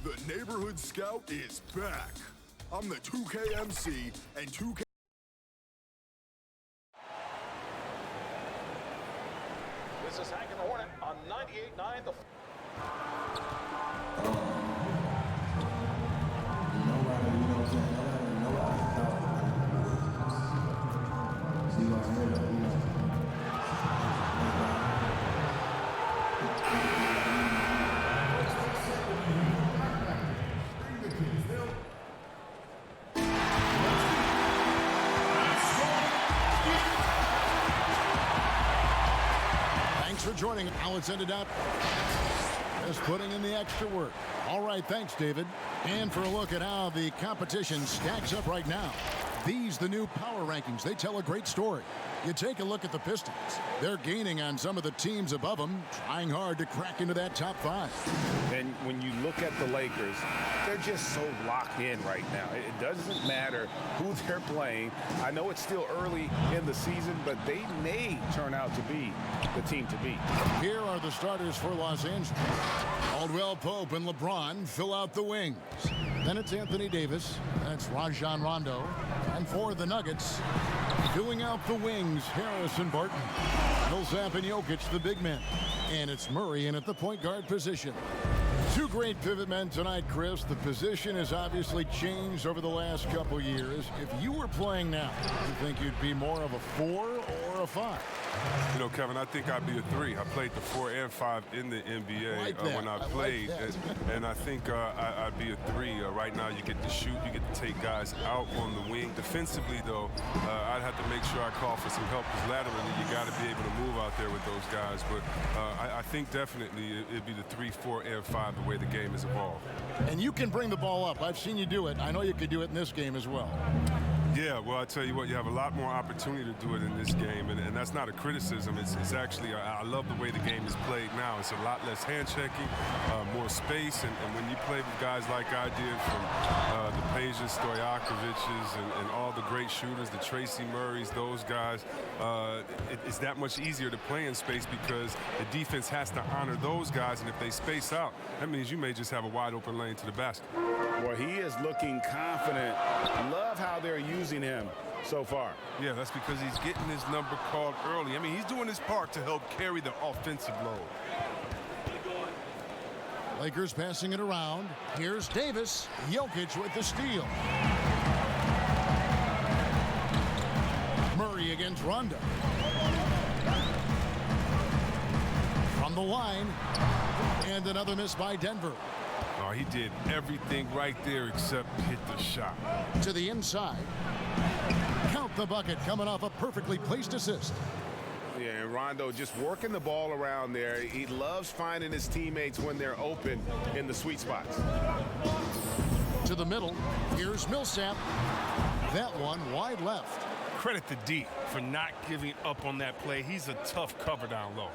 The Neighborhood Scout is back. I'm the 2K MC and 2K. This is Hank and the Hornet on 98.9 The. Thanks for joining. Now it's ended up just putting in the extra work. All right, thanks, David. And for a look at how the competition stacks up right now. These, the new power rankings, they tell a great story. You take a look at the Pistons. They're gaining on some of the teams above them, trying hard to crack into that top 5. And when you look at the Lakers, they're just so locked in right now. It doesn't matter who they're playing. I know it's still early in the season, but they may turn out to be the team to beat. Here are the starters for Los Angeles. Caldwell Pope and LeBron fill out the wings. Then it's Anthony Davis. That's Rajon Rondo. And for the Nuggets, filling out the wings, Harrison Barton. Millsap and Jokic, the big men. And it's Murray in at the point guard position. Two great pivot men tonight, Chris. The position has obviously changed over the last couple years. If you were playing now, do you think you'd be more of a 4 or a 5? You know, Kevin, I think I'd be a 3. I played the 4 and 5 in the NBA when I played, and I think I'd be a 3. Right now, you get to shoot, you get to take guys out on the wing. Defensively, though, I'd have to make sure I call for some help because laterally, you got to be able to move out there with those guys. But I think definitely it'd be the 3, 4, and 5 the way the game has evolved. And you can bring the ball up. I've seen you do it. I know you could do it in this game as well. Yeah, well, I tell you what, you have a lot more opportunity to do it in this game, and that's not a criticism. It's actually, I love the way the game is played now. It's a lot less hand checking, more space, and when you play with guys like I did from the Peja Stojakovic's and all the great shooters, the Tracy Murrays, those guys, it's that much easier to play in space because the defense has to honor those guys, and if they space out, that means you may just have a wide open lane to the basket. Well, he is looking confident. Love how they're using him so far. Yeah, that's because he's getting his number called early. I mean, he's doing his part to help carry the offensive load. Lakers passing it around. Here's Davis. Jokic with the steal. Murray against Rondo. From the line. And another miss by Denver. Oh, he did everything right there except hit the shot. To the inside. Count the bucket coming off a perfectly placed assist. Yeah, and Rondo just working the ball around there. He loves finding his teammates when they're open in the sweet spots. To the middle. Here's Millsap. That one wide left. Credit to D for not giving up on that play. He's a tough cover down low.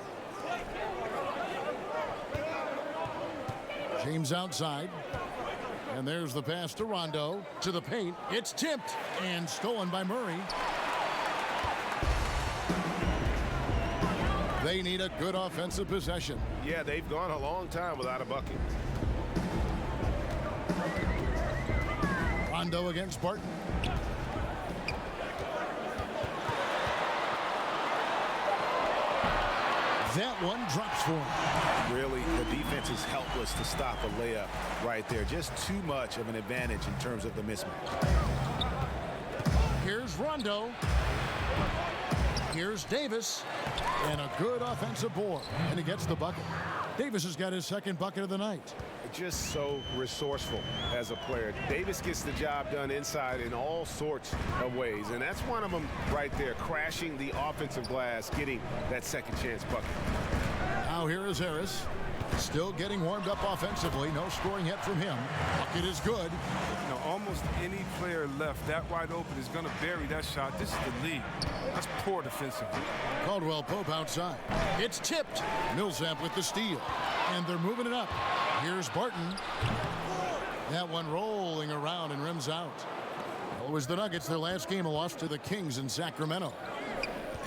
James outside. And there's the pass to Rondo. To the paint. It's tipped and stolen by Murray. They need a good offensive possession. Yeah, they've gone a long time without a bucket. Rondo against Barton. That one drops for him. Really, the defense is helpless to stop a layup right there. Just too much of an advantage in terms of the mismatch. Here's Rondo. Here's Davis. And a good offensive board. And he gets the bucket. Davis has got his second bucket of the night. Just so resourceful as a player. Davis gets the job done inside in all sorts of ways. And that's one of them right there, crashing the offensive glass, getting that second chance bucket. Now here is Harris. Still getting warmed up offensively. No scoring yet from him. Bucket is good. You know, almost any player left that wide open is going to bury that shot. This is the lead. That's poor defensively. Caldwell Pope outside. It's tipped. Millsap with the steal. And they're moving it up. Here's Barton. That one rolling around and rims out. Well, it was the Nuggets. Their last game, a loss to the Kings in Sacramento.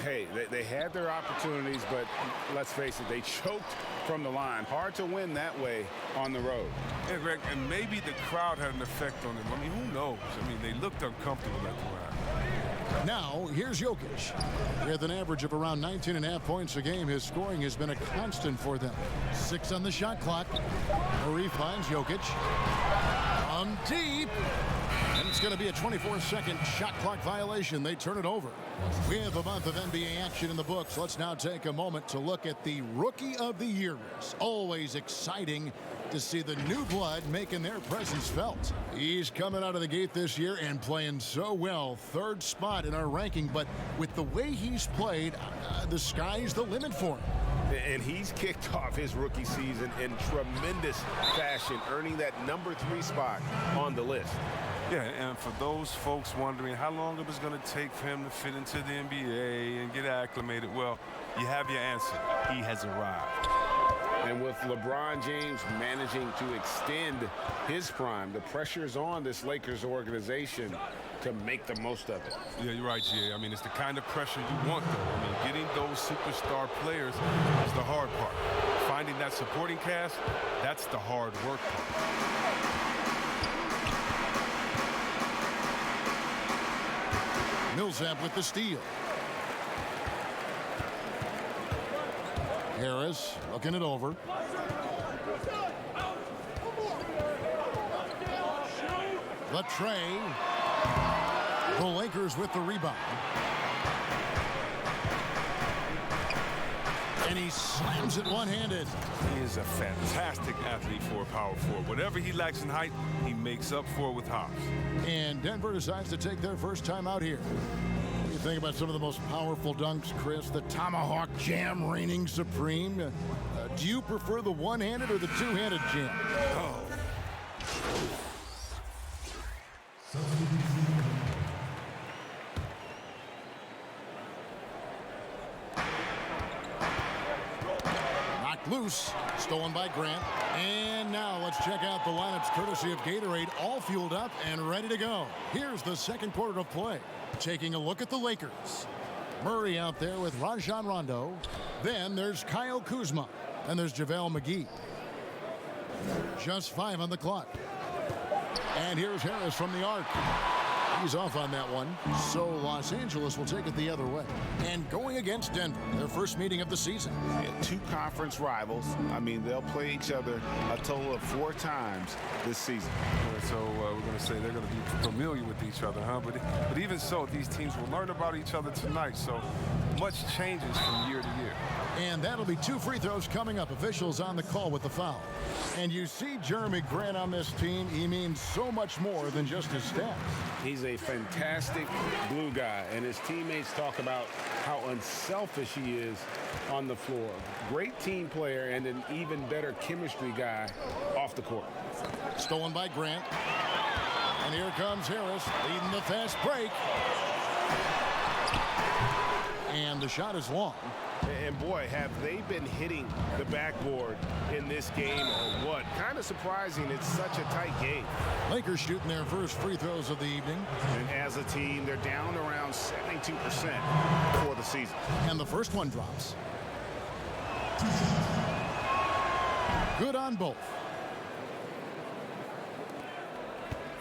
Hey, they had their opportunities, but let's face it, they choked from the line. Hard to win that way on the road. Yeah, Greg, and maybe the crowd had an effect on them. I mean, who knows? I mean, they looked uncomfortable at the line. Now, here's Jokic. With an average of around 19.5 points a game, his scoring has been a constant for them. 6 on the shot clock. Murray finds Jokic. From deep. And it's going to be a 24-second shot clock violation. They turn it over. We have a month of NBA action in the books. Let's now take a moment to look at the Rookie of the Year race. Always exciting to see the new blood making their presence felt. He's coming out of the gate this year and playing so well. 3rd spot in our ranking, but with the way he's played, the sky's the limit for him. And he's kicked off his rookie season in tremendous fashion, earning that number 3 spot on the list. Yeah, and for those folks wondering how long it was going to take for him to fit into the NBA and get acclimated, well, you have your answer. He has arrived. And with LeBron James managing to extend his prime, the pressure is on this Lakers organization to make the most of it. Yeah, you're right, Jay. I mean, it's the kind of pressure you want, though. I mean, getting those superstar players is the hard part. Finding that supporting cast, that's the hard work part. Millsap with the steal. Harris looking it over. The tray. The Lakers with the rebound. And he slams it one-handed. He is a fantastic athlete for a power forward. Whatever he lacks in height, he makes up for it with hops. And Denver decides to take their first time out here. What do you think about some of the most powerful dunks, Chris? The tomahawk jam reigning supreme. Do you prefer the one-handed or the two-handed jam? Oh. Loose, stolen by Grant. And now let's check out the lineups courtesy of Gatorade, all fueled up and ready to go. Here's the second quarter of play. Taking a look at the Lakers. Murray out there with Rajon Rondo. Then there's Kyle Kuzma. And there's JaVale McGee. Just 5 on the clock. And here's Harris from the arc. He's off on that one. So Los Angeles will take it the other way. And going against Denver, their first meeting of the season. Yeah, 2 conference rivals. I mean, they'll play each other a total of 4 times this season. So we're going to say they're going to be familiar with each other, huh? But even so, these teams will learn about each other tonight. So much changes from year to year. And that'll be 2 free throws coming up. Officials on the call with the foul. And you see Jeremy Grant on this team. He means so much more than just his stats. He's a fantastic glue guy, and his teammates talk about how unselfish he is on the floor. Great team player and an even better chemistry guy off the court. Stolen by Grant. And here comes Harris leading the fast break. And the shot is long. And boy, have they been hitting the backboard in this game or what? Kind of surprising. It's such a tight game. Lakers shooting their first free throws of the evening. And as a team, they're down around 72% for the season. And the first one drops. Good on both.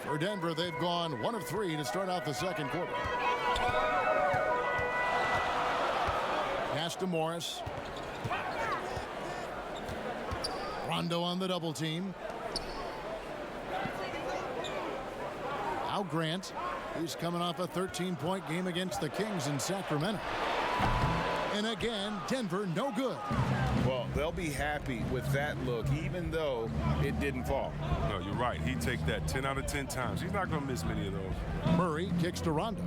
For Denver, they've gone 1 of 3 to start out the second quarter. Pass to Morris. Rondo on the double team. Now Grant. He's coming off a 13-point game against the Kings in Sacramento. And again, Denver no good. Well, they'll be happy with that look, even though it didn't fall. No, you're right. He'd take that 10 out of 10 times. He's not going to miss many of those. Murray kicks to Rondo.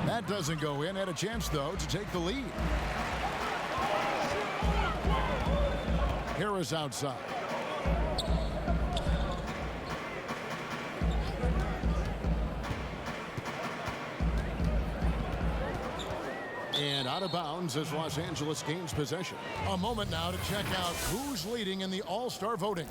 That doesn't go in. Had a chance, though, to take the lead. Harris outside. And out of bounds as Los Angeles gains possession. A moment now to check out who's leading in the All-Star voting.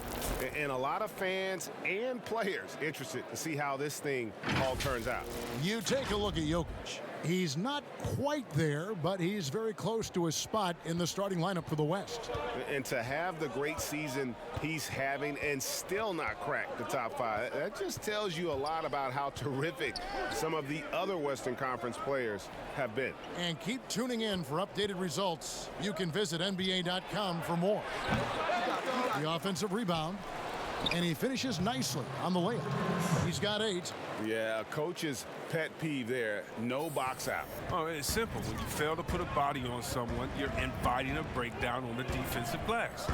And a lot of fans and players interested to see how this thing all turns out. You take a look at Jokic. He's not quite there, but he's very close to his spot in the starting lineup for the West. And to have the great season he's having and still not crack the top 5, that just tells you a lot about how terrific some of the other Western Conference players have been. And keep tuning in for updated results. You can visit NBA.com for more. The offensive rebound, and he finishes nicely on the layup. He's got 8. Yeah, a coach's pet peeve there, no box out. Oh, it's simple. When you fail to put a body on someone, you're inviting a breakdown on the defensive glass.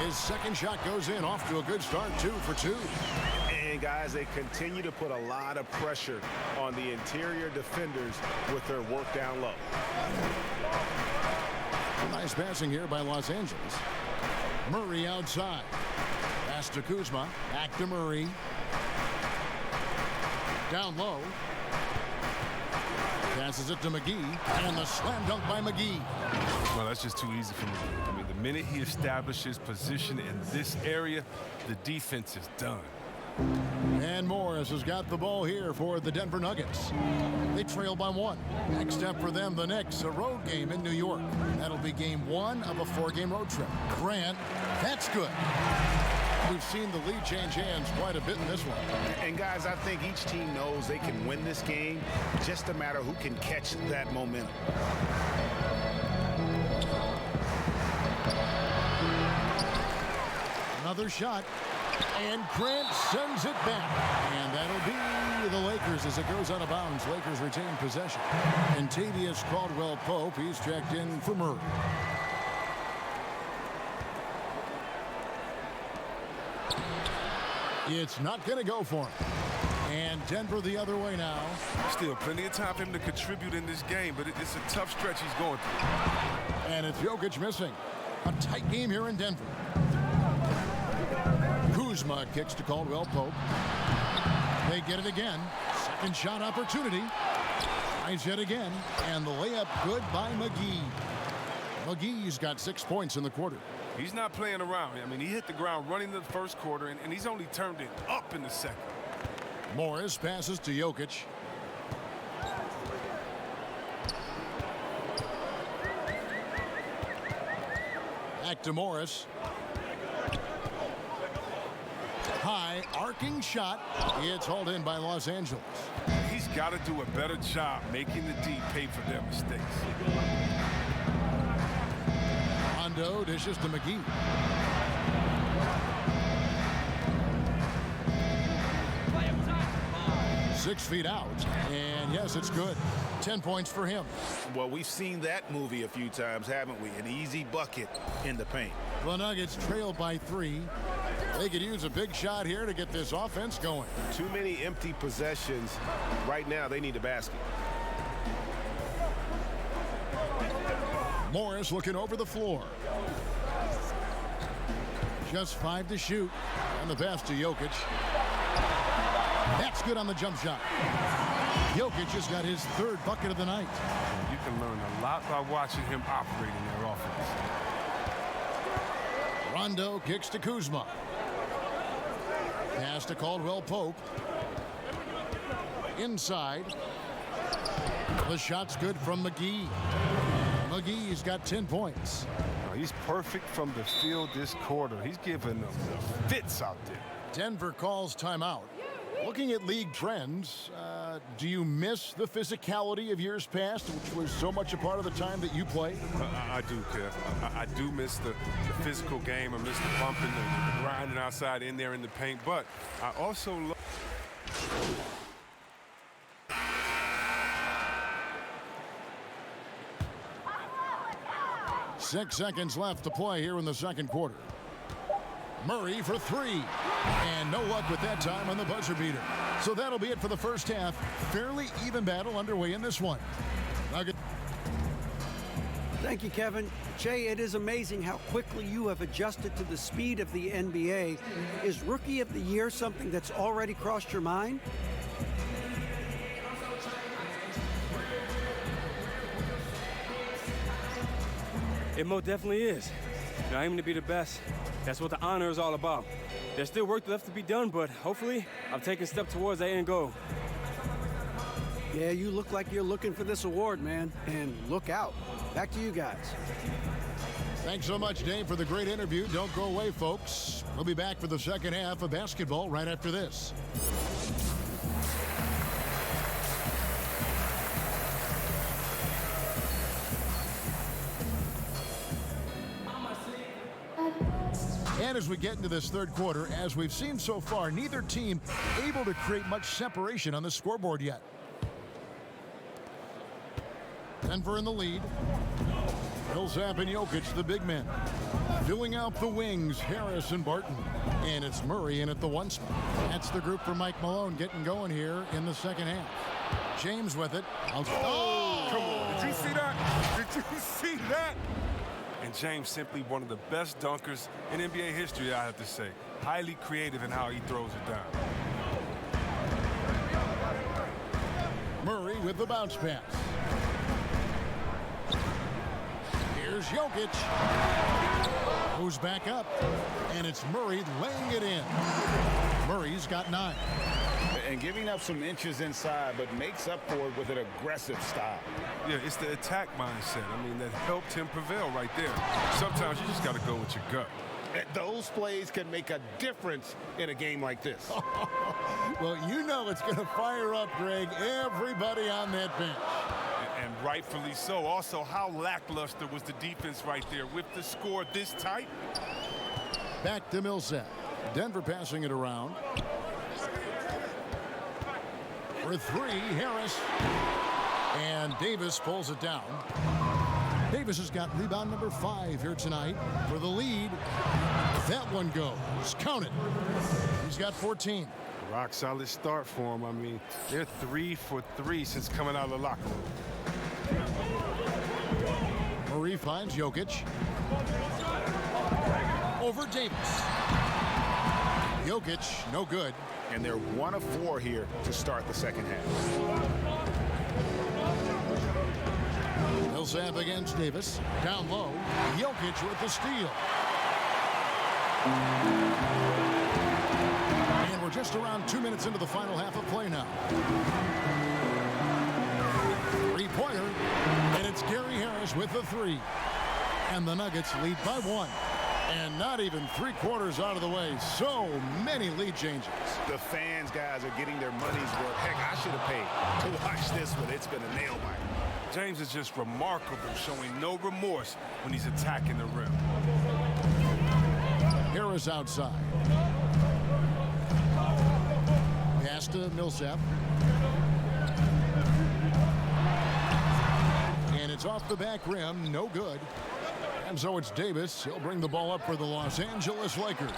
His second shot goes in, off to a good start, 2 for 2. And guys, they continue to put a lot of pressure on the interior defenders with their work down low. Nice passing here by Los Angeles. Murray outside. Pass to Kuzma. Back to Murray. Down low. Passes it to McGee. And the slam dunk by McGee. Well, that's just too easy for McGee. I mean, the minute he establishes position in this area, the defense is done. And Morris has got the ball here for the Denver Nuggets. They trail by 1. Next step for them, the Knicks, a road game in New York. That'll be game 1 of a 4-game road trip. Grant, that's good. We've seen the lead change hands quite a bit in this one. And guys, I think each team knows they can win this game. Just a matter who can catch that momentum. Another shot. And Grant sends it back. And that'll be the Lakers as it goes out of bounds. Lakers retain possession. And Tavius Caldwell-Pope, he's checked in for Murray. It's not going to go for him. And Denver the other way now. Still plenty of time for him to contribute in this game, but it's a tough stretch he's going through. And it's Jokic missing. A tight game here in Denver. Kuzma kicks to Caldwell-Pope. They get it again. Second shot opportunity. Tries yet again. And the layup good by McGee. McGee's got 6 points in the quarter. He's not playing around. I mean, he hit the ground running the first quarter, and he's only turned it up in the second. Morris passes to Jokic. Back to Morris. High arcing shot. It's hauled in by Los Angeles. He's got to do a better job making the D pay for their mistakes. Rondo dishes to McGee. Six feet out, and yes, it's good. 10 points for him. Well, we've seen that movie a few times, haven't we? An easy bucket in the paint. The Nuggets trail by 3. They could use a big shot here to get this offense going. Too many empty possessions. Right now, they need a basket. Morris looking over the floor. Just 5 to shoot. And the pass to Jokic. That's good on the jump shot. Jokic just got his 3rd bucket of the night. You can learn a lot by watching him operate in their offense. Rondo kicks to Kuzma. Pass to Caldwell-Pope. Inside. The shot's good from McGee. McGee's got 10 points. He's perfect from the field this quarter. He's giving them the fits out there. Denver calls timeout. Looking at league trends, do you miss the physicality of years past, which was so much a part of the time that you played? I do, Kev. I do miss the physical game. I miss the bumping, the grinding outside in there in the paint. But I also love... 6 seconds left to play here in the second quarter. Murray for 3. And no luck with that time on the buzzer beater. So that'll be it for the first half. Fairly even battle underway in this one. Thank you, Kevin. Jay, it is amazing how quickly you have adjusted to the speed of the NBA. Is Rookie of the Year something that's already crossed your mind? It most definitely is. You're aiming to be the best. That's what the honor is all about. There's still work left to be done, but hopefully I'm taking a step towards that end goal. Yeah, you look like you're looking for this award, man. And look out. Back to you guys. Thanks so much, Dave, for the great interview. Don't go away, folks. We'll be back for the second half of basketball right after this. And as we get into this third quarter, as we've seen so far, neither team able to create much separation on the scoreboard yet. Denver in the lead. Millsap and Jokic, the big men. Filling out the wings, Harris and Barton. And it's Murray in at the one spot. That's the group for Mike Malone getting going here in the second half. James with it. Oh, come on. Did you see that? Did you see that? And James simply one of the best dunkers in NBA history, I have to say. Highly creative in how he throws it down. Murray with the bounce pass. Here's Jokic. Who's back up. And it's Murray laying it in. Murray's got 9. And giving up some inches inside, but makes up for it with an aggressive style. Yeah, it's the attack mindset. I mean, that helped him prevail right there. Sometimes you just got to go with your gut. Those plays can make a difference in a game like this. Well, you know it's going to fire up, Greg, everybody on that bench. And rightfully so. Also, how lackluster was the defense right there with the score this tight? Back to Millsap. Denver passing it around. For 3, Harris. And Davis pulls it down. Davis has got rebound number 5 here tonight for the lead. That one goes. Count it. He's got 14. Rock solid start for him. I mean, they're 3 for 3 since coming out of the locker room. Murray finds Jokic. Over Davis. Jokic, no good. And they're 1 of 4 here to start the second half. Millsap against Davis. Down low. Jokic with the steal. And we're just around 2 minutes into the final half of play now. Three-pointer. And it's Gary Harris with the 3. And the Nuggets lead by 1. And not even 3/4 out of the way. So many lead changes. The fans, guys, are getting their money's worth. Heck, I should have paid to watch this one. It's been a nail biter. James is just remarkable, showing no remorse when he's attacking the rim. Harris outside. Pass to Millsap. And it's off the back rim. No good. And so it's Davis. He'll bring the ball up for the Los Angeles Lakers.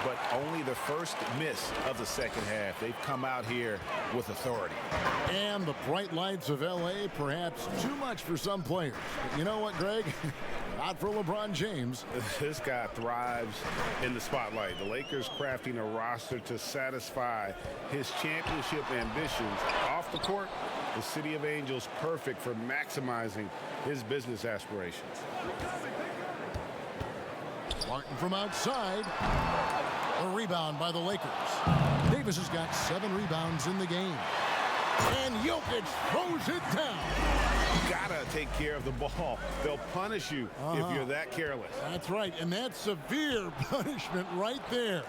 But only the first miss of the second half. They've come out here with authority. And the bright lights of L.A. perhaps too much for some players. But you know what, Greg? Not for LeBron James. This guy thrives in the spotlight. The Lakers crafting a roster to satisfy his championship ambitions. Off the court, the City of Angels perfect for maximizing his business aspirations. Martin from outside. A rebound by the Lakers. Davis has got 7 rebounds in the game. And Jokic throws it down. You gotta take care of the ball. They'll punish you if you're that careless. That's right, and that's severe punishment right there.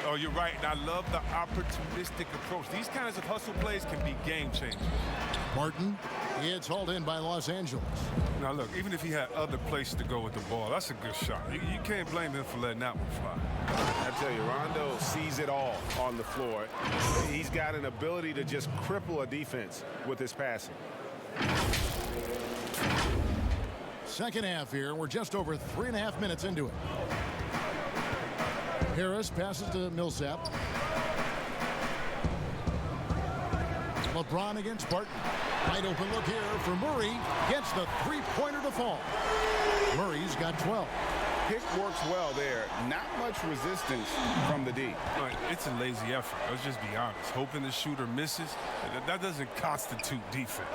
Oh, you're right, and I love the opportunistic approach. These kinds of hustle plays can be game-changing. Martin, it's hauled in by Los Angeles. Now, look, even if he had other places to go with the ball, that's a good shot. You can't blame him for letting that one fly. I tell you, Rondo sees it all on the floor. He's got an ability to just cripple a defense with his passing. Second half here. We're just over 3.5 minutes into it. Harris passes to Millsap. LeBron against Barton. Wide open look here for Murray. Gets the three-pointer to fall. Murray's got 12. Pick works well there. Not much resistance from the D. Right, it's a lazy effort. Let's just be honest. Hoping the shooter misses, that doesn't constitute defense.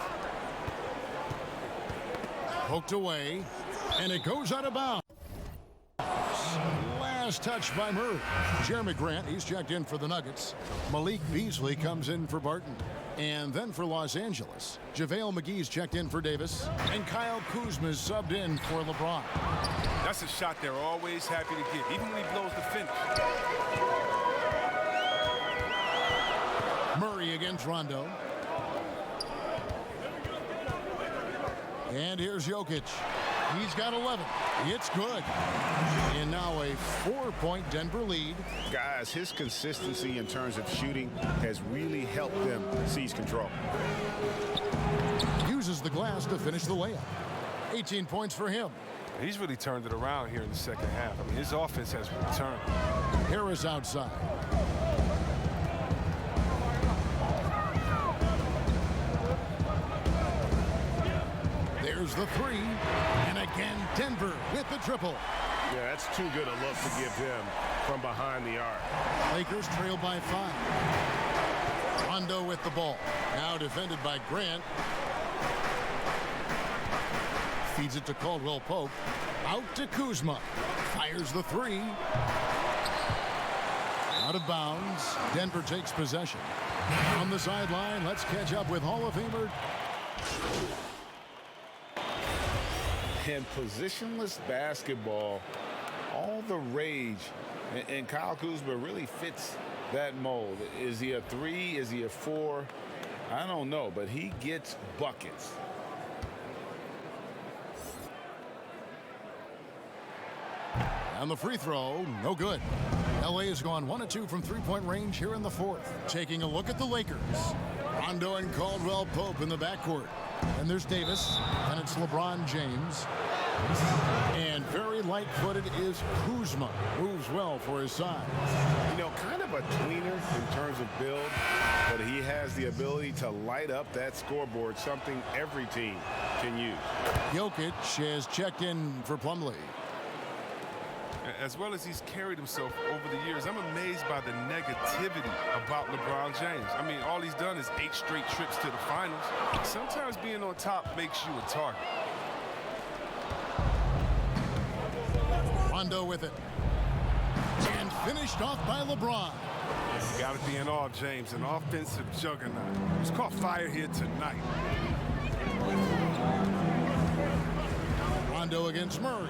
Poked away, and it goes out of bounds. Last touch by Murray. Jeremy Grant, he's checked in for the Nuggets. Malik Beasley comes in for Barton. And then for Los Angeles, JaVale McGee's checked in for Davis. And Kyle Kuzma's subbed in for LeBron. That's a shot they're always happy to get, even when he blows the finish. Murray against Rondo. And here's Jokic. He's got 11. It's good. And now a 4-point Denver lead. Guys, his consistency in terms of shooting has really helped them seize control. Uses the glass to finish the layup. 18 points for him. He's really turned it around here in the second half. I mean, his offense has returned. Harris outside. There's the three. And again, Denver with the triple. Yeah, that's too good a look to give him from behind the arc. Lakers trail by 5. Rondo with the ball. Now defended by Grant. Feeds it to Caldwell Pope. Out to Kuzma. Fires the three. Out of bounds. Denver takes possession. On the sideline, let's catch up with Hall of Famer. In positionless basketball, all the rage, and Kyle Kuzma really fits that mold. Is he a 3? Is he a 4? I don't know, but he gets buckets. And the free throw, no good. LA has gone 1 of 2 from three-point range here in the fourth. Taking a look at the Lakers. Rondo and Caldwell Pope in the backcourt. And there's Davis, and it's LeBron James. And very light-footed is Kuzma. Moves well for his size. You know, kind of a tweener in terms of build, but he has the ability to light up that scoreboard, something every team can use. Jokic has checked in for Plumlee. As well as he's carried himself over the years, I'm amazed by the negativity about LeBron James. I mean, all he's done is 8 straight trips to the finals. Sometimes being on top makes you a target. Rondo with it. And finished off by LeBron. You got to be in awe of James, an offensive juggernaut. He's caught fire here tonight. Rondo against Murray.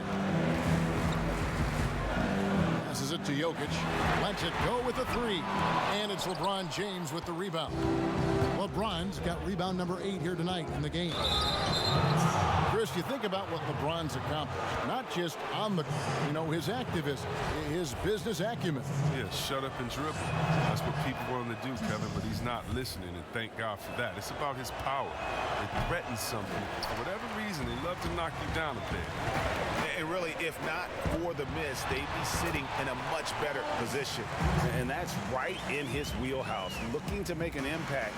Passes it to Jokic. Lets it go with a 3. And it's LeBron James with the rebound. LeBron's got rebound number 8 here tonight in the game. Chris, you think about what LeBron's accomplished, not just on the, his activism, his business acumen. Yeah, shut up and dribble. That's what people want him to do, Kevin, but he's not listening, and thank God for that. It's about his power. It threatens something. For whatever reason, they love to knock you down a bit. And really, if not for the miss, they'd be sitting in a much better position. And that's right in his wheelhouse, looking to make an impact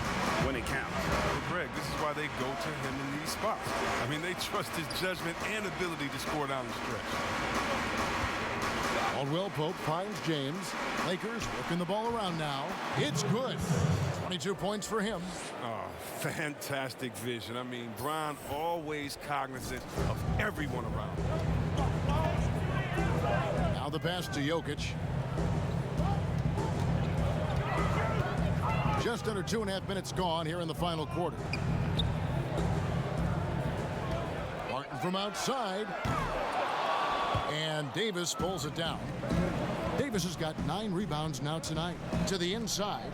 when it counts. Well, Greg, this is why they go to him in these spots. I mean, they trust his judgment and ability to score down the stretch. Caldwell Pope finds James. Lakers working the ball around now. It's good. 22 points for him. Oh, fantastic vision. I mean, Bron always cognizant of everyone around him. Now the pass to Jokic. Just under 2.5 minutes gone here in the final quarter. Martin from outside. And Davis pulls it down. Davis has got 9 rebounds now tonight. To the inside.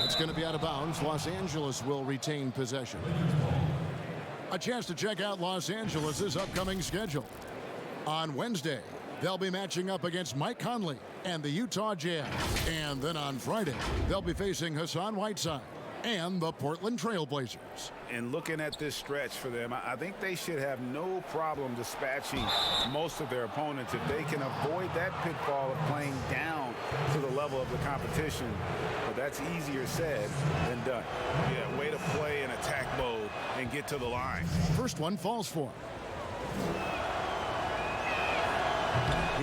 It's going to be out of bounds. Los Angeles will retain possession. A chance to check out Los Angeles' upcoming schedule. On Wednesday, they'll be matching up against Mike Conley and the Utah Jazz. And then on Friday, they'll be facing Hassan Whiteside and the Portland Trail Blazers. And looking at this stretch for them, I think they should have no problem dispatching most of their opponents if they can avoid that pitfall of playing down to the level of the competition. But that's easier said than done. Yeah, way to play in attack mode and get to the line. First one falls for him.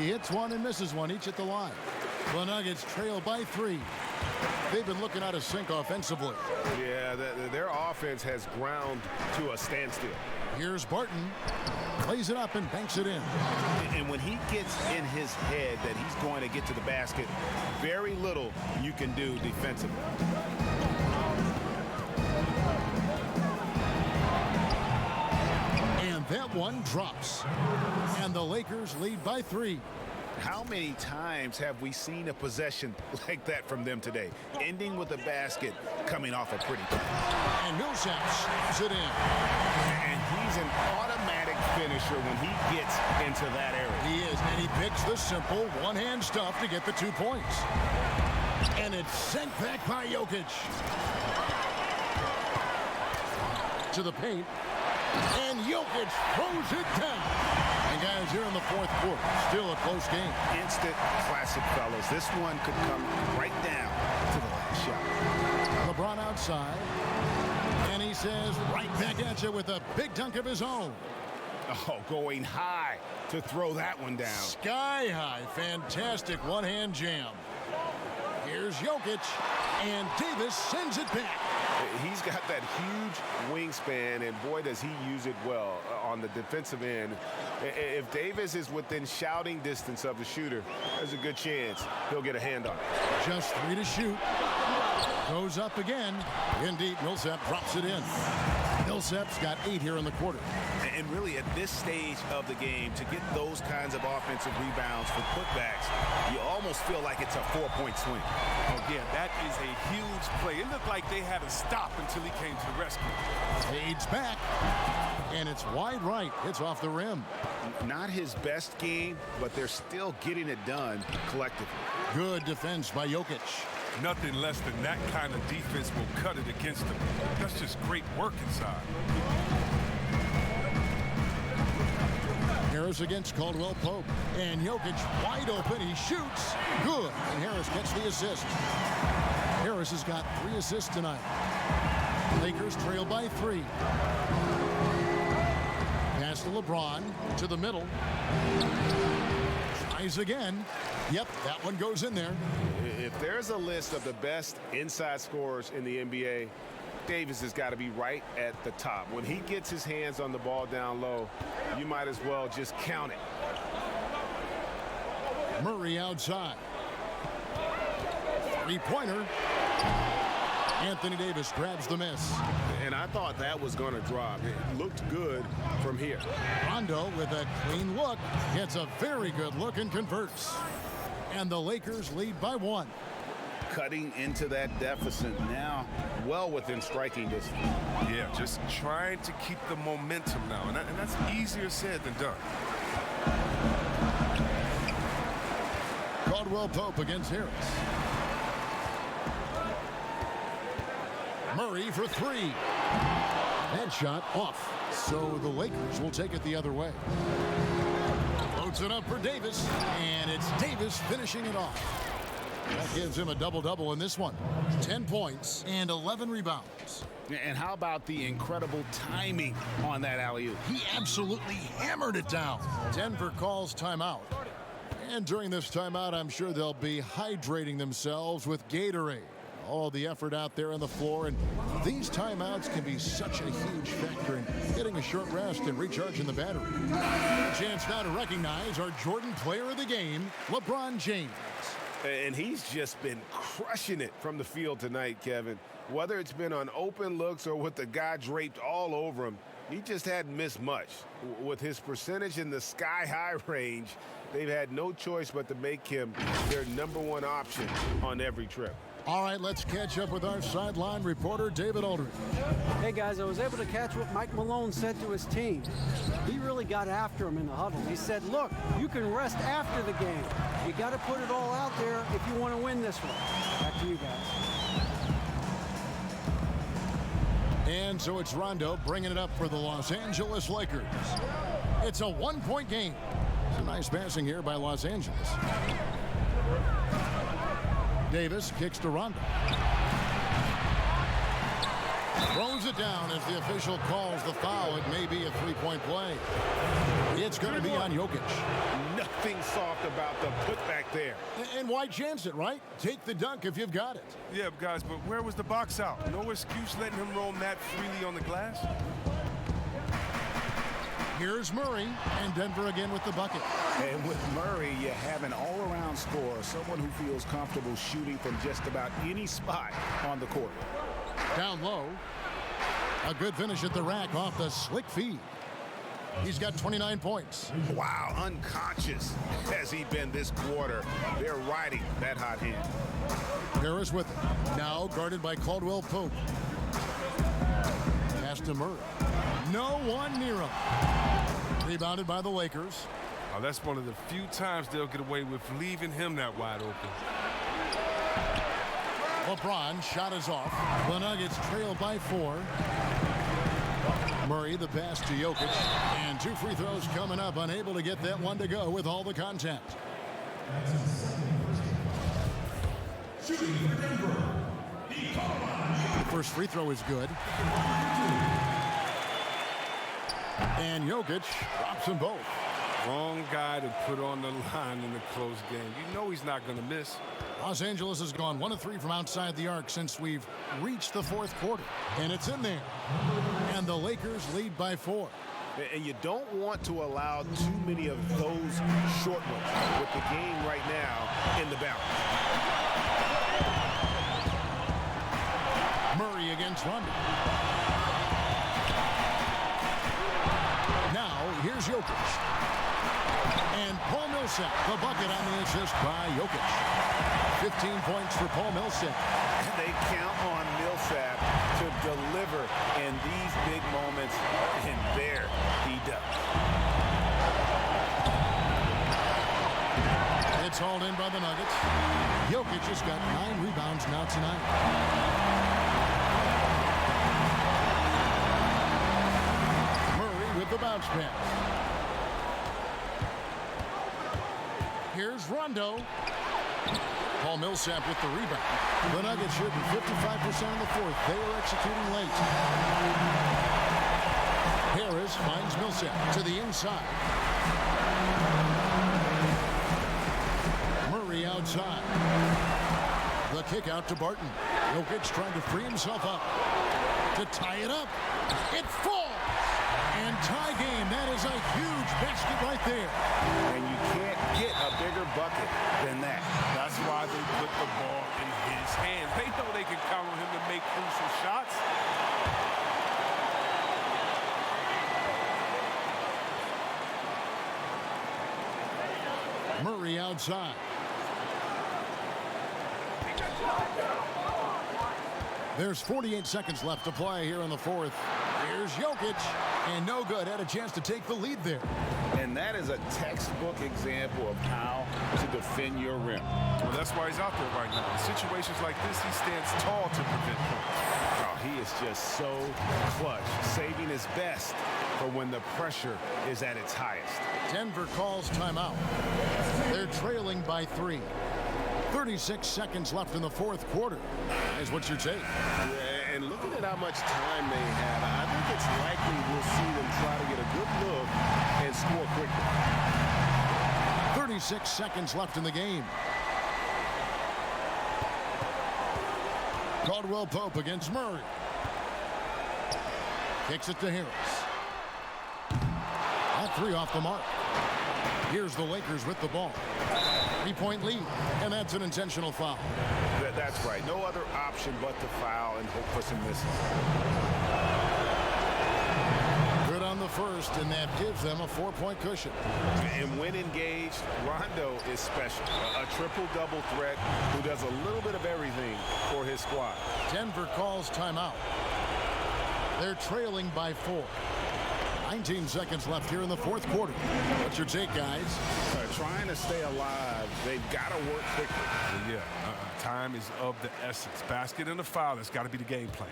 He hits one and misses one, each at the line. The Nuggets trail by 3. They've been looking out of sync offensively. Yeah, their offense has ground to a standstill. Here's Barton. Plays it up and banks it in. And when he gets in his head that he's going to get to the basket, very little you can do defensively. And that one drops. And the Lakers lead by 3. How many times have we seen a possession like that from them today? Ending with a basket, coming off a pretty play. And Millsap slams it in. And he's an automatic finisher when he gets into that area. He is, and he picks the simple one-hand stuff to get the 2 points. And it's sent back by Jokic. To the paint. And Jokic throws it down. And guys, here in the 4th quarter, still a close game. Instant classic, fellas. This one could come right down to the last shot. LeBron outside. And he says right back at you with a big dunk of his own. Oh, going high to throw that one down. Sky high. Fantastic one-hand jam. Here's Jokic. And Davis sends it back. He's got that huge wingspan, and boy, does he use it well on the defensive end. If Davis is within shouting distance of the shooter, there's a good chance he'll get a hand on it. Just 3 to shoot. Goes up again. Indeed, Millsap drops it in. Millsap's got 8 here in the quarter. And really, at this stage of the game, to get those kinds of offensive rebounds for putbacks, you almost feel like it's a 4-point swing. Oh, yeah, that is a huge play. It looked like they had to stop until he came to the rescue. Fades back. And it's wide right. It's off the rim. Not his best game, but they're still getting it done collectively. Good defense by Jokic. Nothing less than that kind of defense will cut it against them. That's just great work inside. Harris against Caldwell Pope. And Jokic wide open. He shoots. Good. And Harris gets the assist. Harris has got 3 assists tonight. Lakers trail by 3. Pass to LeBron. To the middle. Tries again. Yep, that one goes in there. If there's a list of the best inside scorers in the NBA, Davis has got to be right at the top. When he gets his hands on the ball down low, you might as well just count it. Murray outside. 3-pointer. Anthony Davis grabs the miss. And I thought that was going to drop. It looked good from here. Rondo with a clean look gets a very good look and converts. And the Lakers lead by 1. Cutting into that deficit now, well within striking distance. Yeah, just trying to keep the momentum now, and that's easier said than done. Caldwell Pope against Harris. Murray for 3. That shot off. So the Lakers will take it the other way. Floats it up for Davis, and it's Davis finishing it off. That gives him a double-double in this one. 10 points and 11 rebounds. And how about the incredible timing on that alley-oop? He absolutely hammered it down. Denver calls timeout. And during this timeout, I'm sure they'll be hydrating themselves with Gatorade. All the effort out there on the floor, and these timeouts can be such a huge factor in getting a short rest and recharging the battery. A chance now to recognize our Jordan Player of the Game, LeBron James. And he's just been crushing it from the field tonight, Kevin. Whether it's been on open looks or with the guy draped all over him, he just hadn't missed much. With his percentage in the sky-high range, they've had no choice but to make him their #1 option on every trip. All right, let's catch up with our sideline reporter, David Aldridge. Hey, guys, I was able to catch what Mike Malone said to his team. He really got after him in the huddle. He said, look, you can rest after the game. You got to put it all out there if you want to win this one. Back to you guys. And so it's Rondo bringing it up for the Los Angeles Lakers. It's a 1-point game. It's a nice passing here by Los Angeles. Davis kicks to Rondo. Throws it down as the official calls the foul. It may be a three-point play. It's going to be on Jokic. Nothing soft about the putback there. And why chance it, right? Take the dunk if you've got it. Yeah, guys, but where was the box out? No excuse letting him roam that freely on the glass. Here's Murray, and Denver again with the bucket. And with Murray, you have an all-around scorer, someone who feels comfortable shooting from just about any spot on the court. Down low. A good finish at the rack off the slick feed. He's got 29 points. Wow, unconscious has he been this quarter. They're riding that hot hand. Harris with it. Now guarded by Caldwell Pope. Pass to Murray. No one near him. Rebounded by the Lakers. Oh, that's one of the few times they'll get away with leaving him that wide open. LeBron shot is off. The Nuggets trail by 4. Murray the pass to Jokic. And 2 free throws coming up. Unable to get that one to go with all the contact. The first free throw is good. And Jokic drops them both. Wrong guy to put on the line in a close game. You know he's not going to miss. Los Angeles has gone 1 of 3 from outside the arc since we've reached the 4th quarter. And it's in there. And the Lakers lead by 4. And you don't want to allow too many of those short ones with the game right now in the balance. Murray against Rondo. Now, here's Jokic. And Paul Millsap, the bucket on the assist by Jokic. 15 points for Paul Millsap. And they count on Millsap to deliver in these big moments, and there he does. It's hauled in by the Nuggets. Jokic has got 9 rebounds now tonight. Murray with the bounce pass. Here's Rondo. Paul Millsap with the rebound. The Nuggets shooting 55% in the 4th. They are executing late. Harris finds Millsap to the inside. Murray outside. The kick out to Barton. Jokic trying to free himself up. To tie it up. It falls. And tie game. That is a huge basket right there. And you can't get a bigger bucket than that. That's why they put the ball in his hands. They know they can count on him to make crucial shots. Murray outside. There's 48 seconds left to play here in the 4th. Here's Jokic, and no good. Had a chance to take the lead there. And that is a textbook example of how to defend your rim. Well, that's why he's out there right now. In situations like this, he stands tall to prevent points. Oh, he is just so clutch, saving his best for when the pressure is at its highest. Denver calls timeout. They're trailing by 3. 36 seconds left in the 4th quarter. Is what your take? Yeah, and looking at how much time they have, I think it's likely we'll see them try to get a good look and score quickly. 36 seconds left in the game. Caldwell Pope against Murray. Kicks it to Harris. That 3 off the mark. Here's the Lakers with the ball. 3-point lead, and that's an intentional foul. That's right. No other option but to foul and hope for some misses. Good on the first, and that gives them a 4-point cushion. And when engaged, Rondo is special. A triple-double threat who does a little bit of everything for his squad. Denver calls timeout. They're trailing by 4. 19 seconds left here in the 4th quarter. What's your take, guys? Trying to stay alive, they've got to work quickly. Well, yeah, time is of the essence. Basket and a foul, that's got to be the game plan.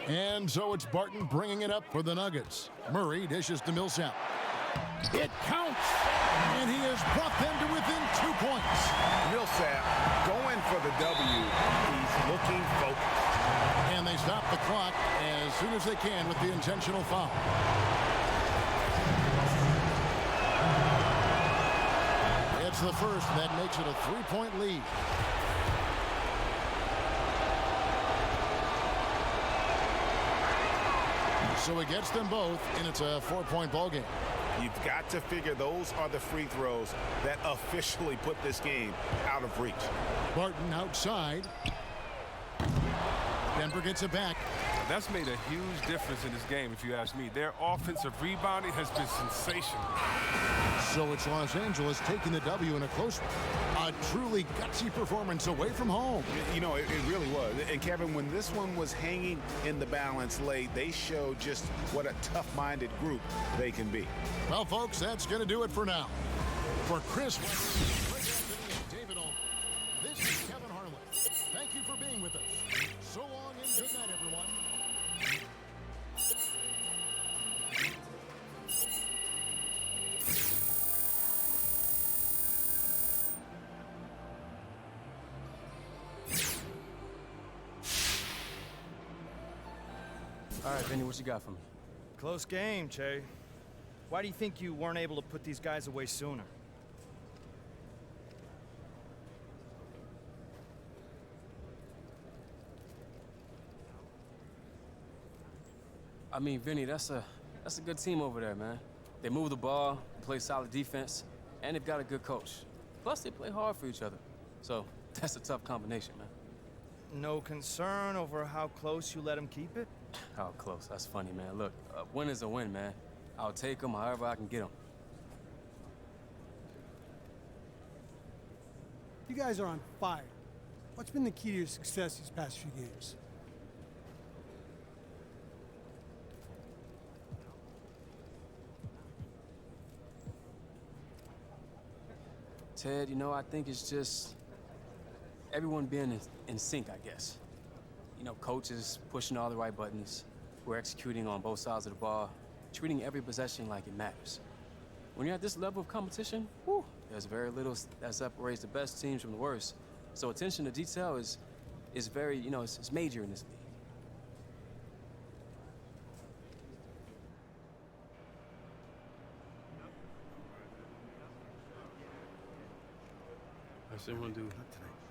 And so it's Barton bringing it up for the Nuggets. Murray dishes to Millsap. It counts, and he has brought them to within 2 points. Millsap soon as they can with the intentional foul. It's the first. That makes it a 3-point lead. So he gets them both, and it's a 4-point ball game. You've got to figure those are the free throws that officially put this game out of reach. Barton outside. Denver gets it back. That's made a huge difference in this game, if you ask me. Their offensive rebounding has been sensational. So it's Los Angeles taking the W in a close one. A truly gutsy performance away from home. You know, it really was. And Kevin, when this one was hanging in the balance late, they showed just what a tough-minded group they can be. Well, folks, that's going to do it for now. For Chris, David Olin, this is Kevin Harlan. Thank you for being with us. So long and good night, everyone. All right, Vinny, what you got for me? Close game, Che. Why do you think you weren't able to put these guys away sooner? I mean, Vinny, that's a good team over there, man. They move the ball, play solid defense, and they've got a good coach. Plus, they play hard for each other. So that's a tough combination, man. No concern over how close you let them keep it? How close? That's funny, man. Look, a win is a win, man. I'll take them however I can get them. You guys are on fire. What's been the key to your success these past few games? Ted, you know, I think it's just everyone being in sync, I guess. You know, coaches pushing all the right buttons. We're executing on both sides of the ball, treating every possession like it matters. When you're at this level of competition, whew, there's very little that separates the best teams from the worst. So attention to detail is very, you know, it's major in this league. I still want to do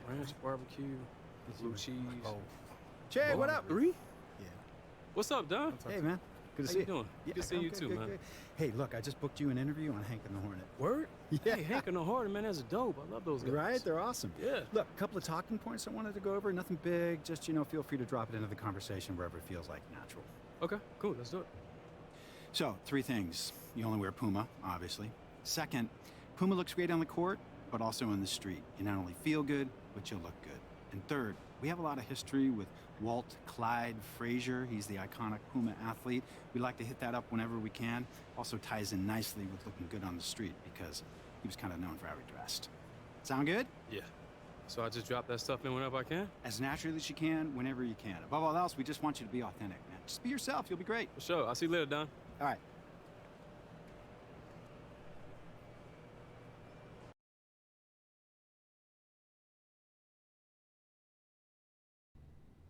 ranch barbecue, blue cheese. Che, what up? Three? Yeah. What's up, Don? Hey, man. Good to How see you doing? Yeah, Good to see you too, man. good. Hey, look, I just booked you an interview on Hank and the Hornet. Word? Yeah. Hey, Hank and the Hornet, man, that's dope. I love those guys. Right? They're awesome. Yeah. Look, a couple of talking points I wanted to go over. Nothing big. Just, you know, feel free to drop it into the conversation wherever it feels like natural. Okay, cool. Let's do it. So, 3 things. You only wear Puma, obviously. Second, Puma looks great on the court, but also on the street. You not only feel good, but you'll look good. And third, we have a lot of history with Walt Clyde Frazier. He's the iconic Puma athlete. We like to hit that up whenever we can. Also ties in nicely with looking good on the street because he was kind of known for how he dressed. Sound good? Yeah. So I just drop that stuff in whenever I can? As naturally as you can, whenever you can. Above all else, we just want you to be authentic, man. Just be yourself. You'll be great. For sure. I'll see you later, Don. All right.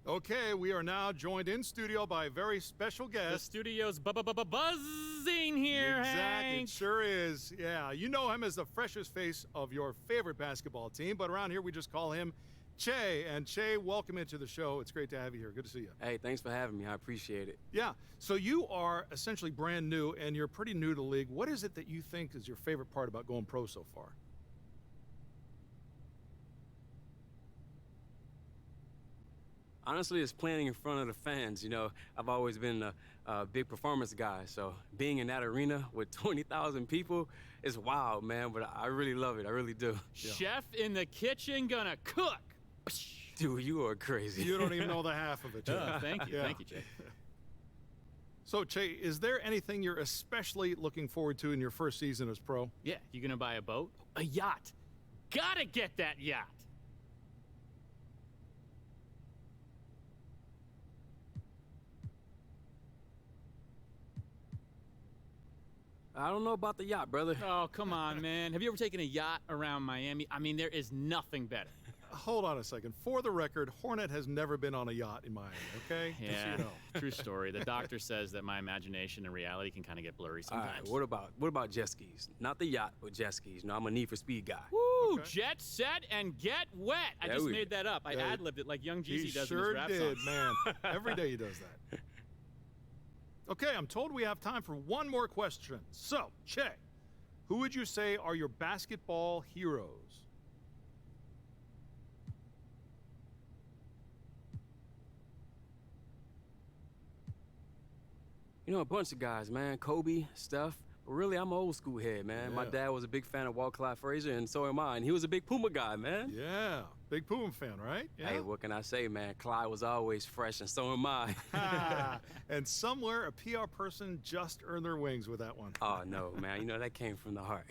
Okay, we are now joined in studio by a very special guest. The studio's buzzing here, Exactly, Hank. it sure is. Yeah, you know him as the freshest face of your favorite basketball team, but around here we just call him Che. And Che, welcome into the show. It's great to have you here. Good to see you. Hey, thanks for having me. I appreciate it. Yeah, so you are essentially brand new, and you're pretty new to the league. What is it that you think is your favorite part about going pro so far? Honestly, it's playing in front of the fans. You know, I've always been a big performance guy, so being in that arena with 20,000 people is wild, man, but I really love it. I really do. Chef in the kitchen gonna cook. Dude, you are crazy. You don't even know the half of it, Che. Thank you. Yeah. Thank you, Jay. So, Che, is there anything you're especially looking forward to in your first season as pro? Yeah, you gonna buy a boat? A yacht. Gotta get that yacht. I don't know about the yacht, brother. Oh, come on, man. Have you ever taken a yacht around Miami? I mean, there is nothing better. hold on a second. For the record, Hornet has never been on a yacht in Miami, okay? Just so Yeah, you know. true story. The doctor says that my imagination and reality can kind of get blurry All right, sometimes. what about jet skis? Not the yacht, but jet skis. You know, I'm a Need for Speed guy. Woo! Okay. Jet, set, and get wet. I There just we made that up. I Yeah, ad-libbed it like Young He Jeezy does sure in his rap did, song. man. Every day he does that. Okay, I'm told we have time for one more question. So, Che, who would you say are your basketball heroes? You know, a bunch of guys, man. Kobe, Steph. But really, I'm an old school head, man. My Yeah. dad was a big fan of Walt Clyde Frazier, and so am I. And he was a big Puma guy, man. Yeah, big Puma fan, right? Yeah. Hey, what can I say, man? Clyde was always fresh, and so am I. And somewhere a PR person just earned their wings with that one. Oh, no, man. You know, that came from the heart.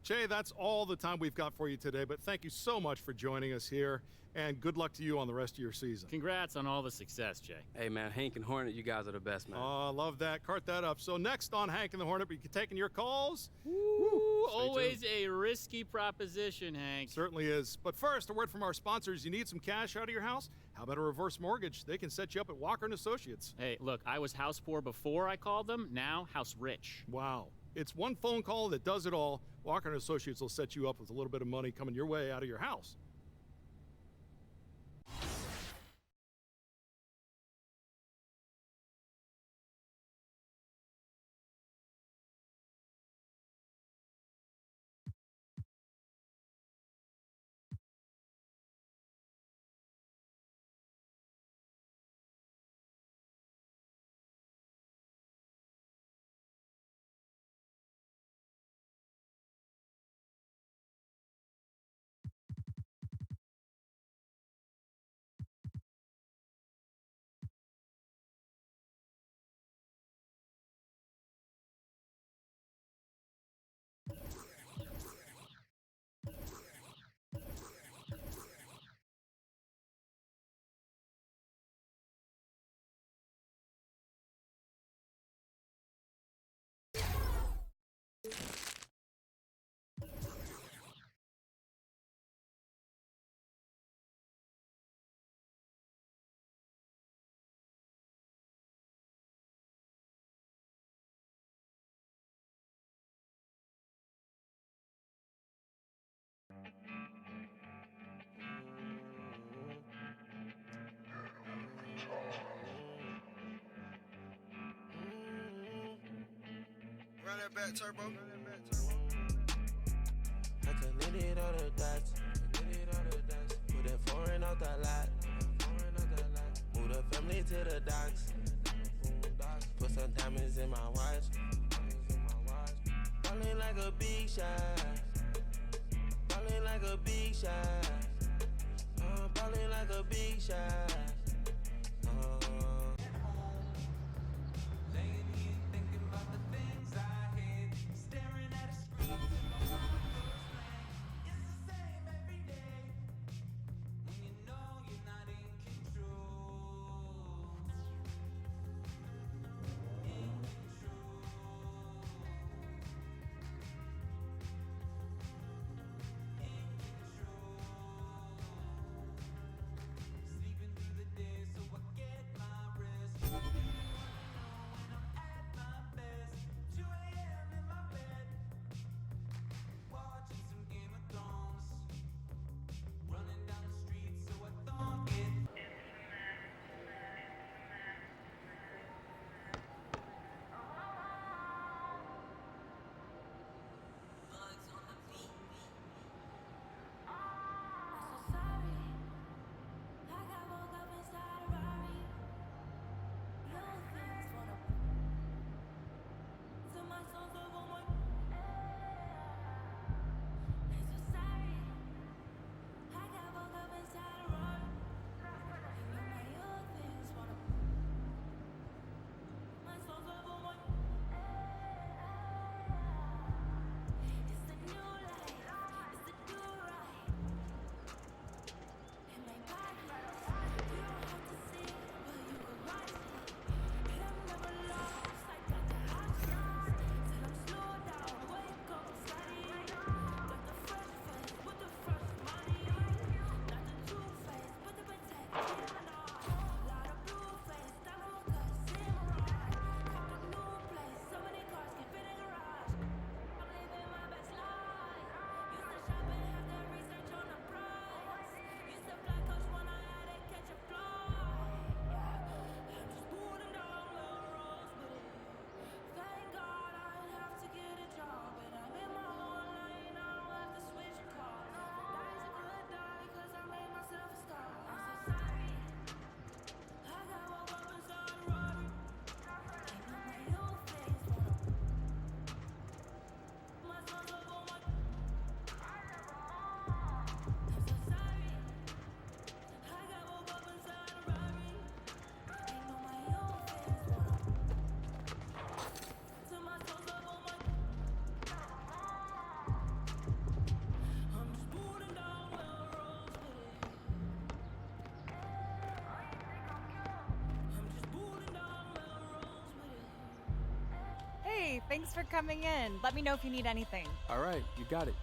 Che, that's all the time we've got for you today, but thank you so much for joining us here, and good luck to you on the rest of your season. Congrats on all the success, Jay. Hey, man, Hank and Hornet, you guys are the best, man. Oh, I love that. Cart that up. So next on Hank and the Hornet, we'll be taking your calls. Woo, Stay always tuned. a risky proposition, Hank. Certainly is. But first, a word from our sponsors. You need some cash out of your house? How about a reverse mortgage? They can set you up at Walker & Associates. Hey, look, I was house poor before I called them. Now, house rich. Wow. It's one phone call that does it all. Walker & Associates will set you up with a little bit of money coming your way out of your house. Run that back, turbo. I connected all the dots. Put that foreign out the lot. Move the family to the docks. Put some diamonds in my watch. Ballin' like a big shot. Ballin' like a big shot. Ballin' like a big shot. thanks for coming in. Let me know if you need anything. All right, you got it.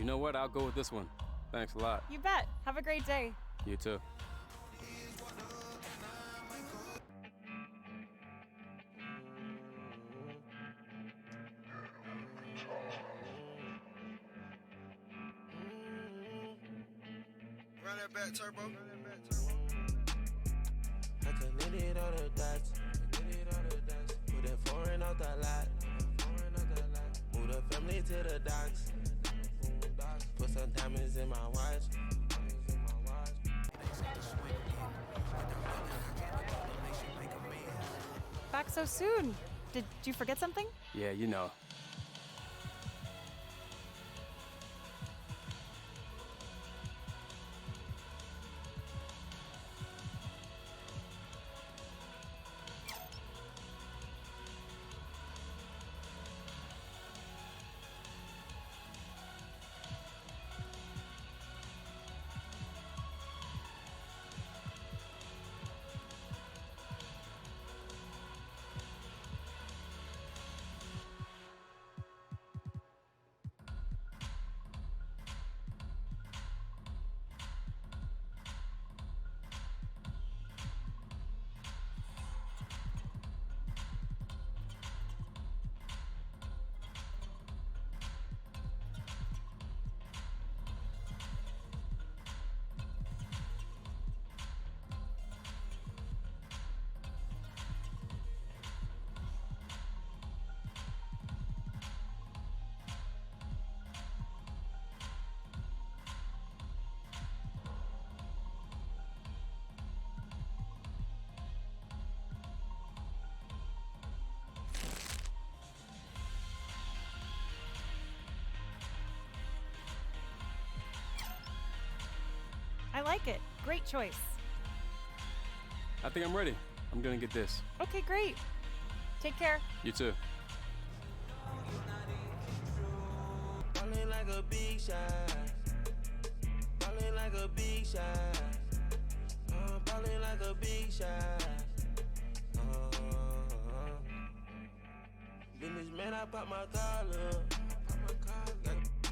You know what? I'll go with this one. Thanks a lot. You bet. Have a great day. You too. Run that back, turbo. I connected all the dots. Put that foreign out that lot. Move the family to the docks. Put some diamonds in my watch. Back so soon. Did you forget something? Yeah, you know. like it. Great choice. I think I'm ready. I'm gonna get this. Okay, great. Take care. You too. Ballin' like a big shot. Ballin' like a big shot. Ballin' like a big shot. Businessman, I pop my collar.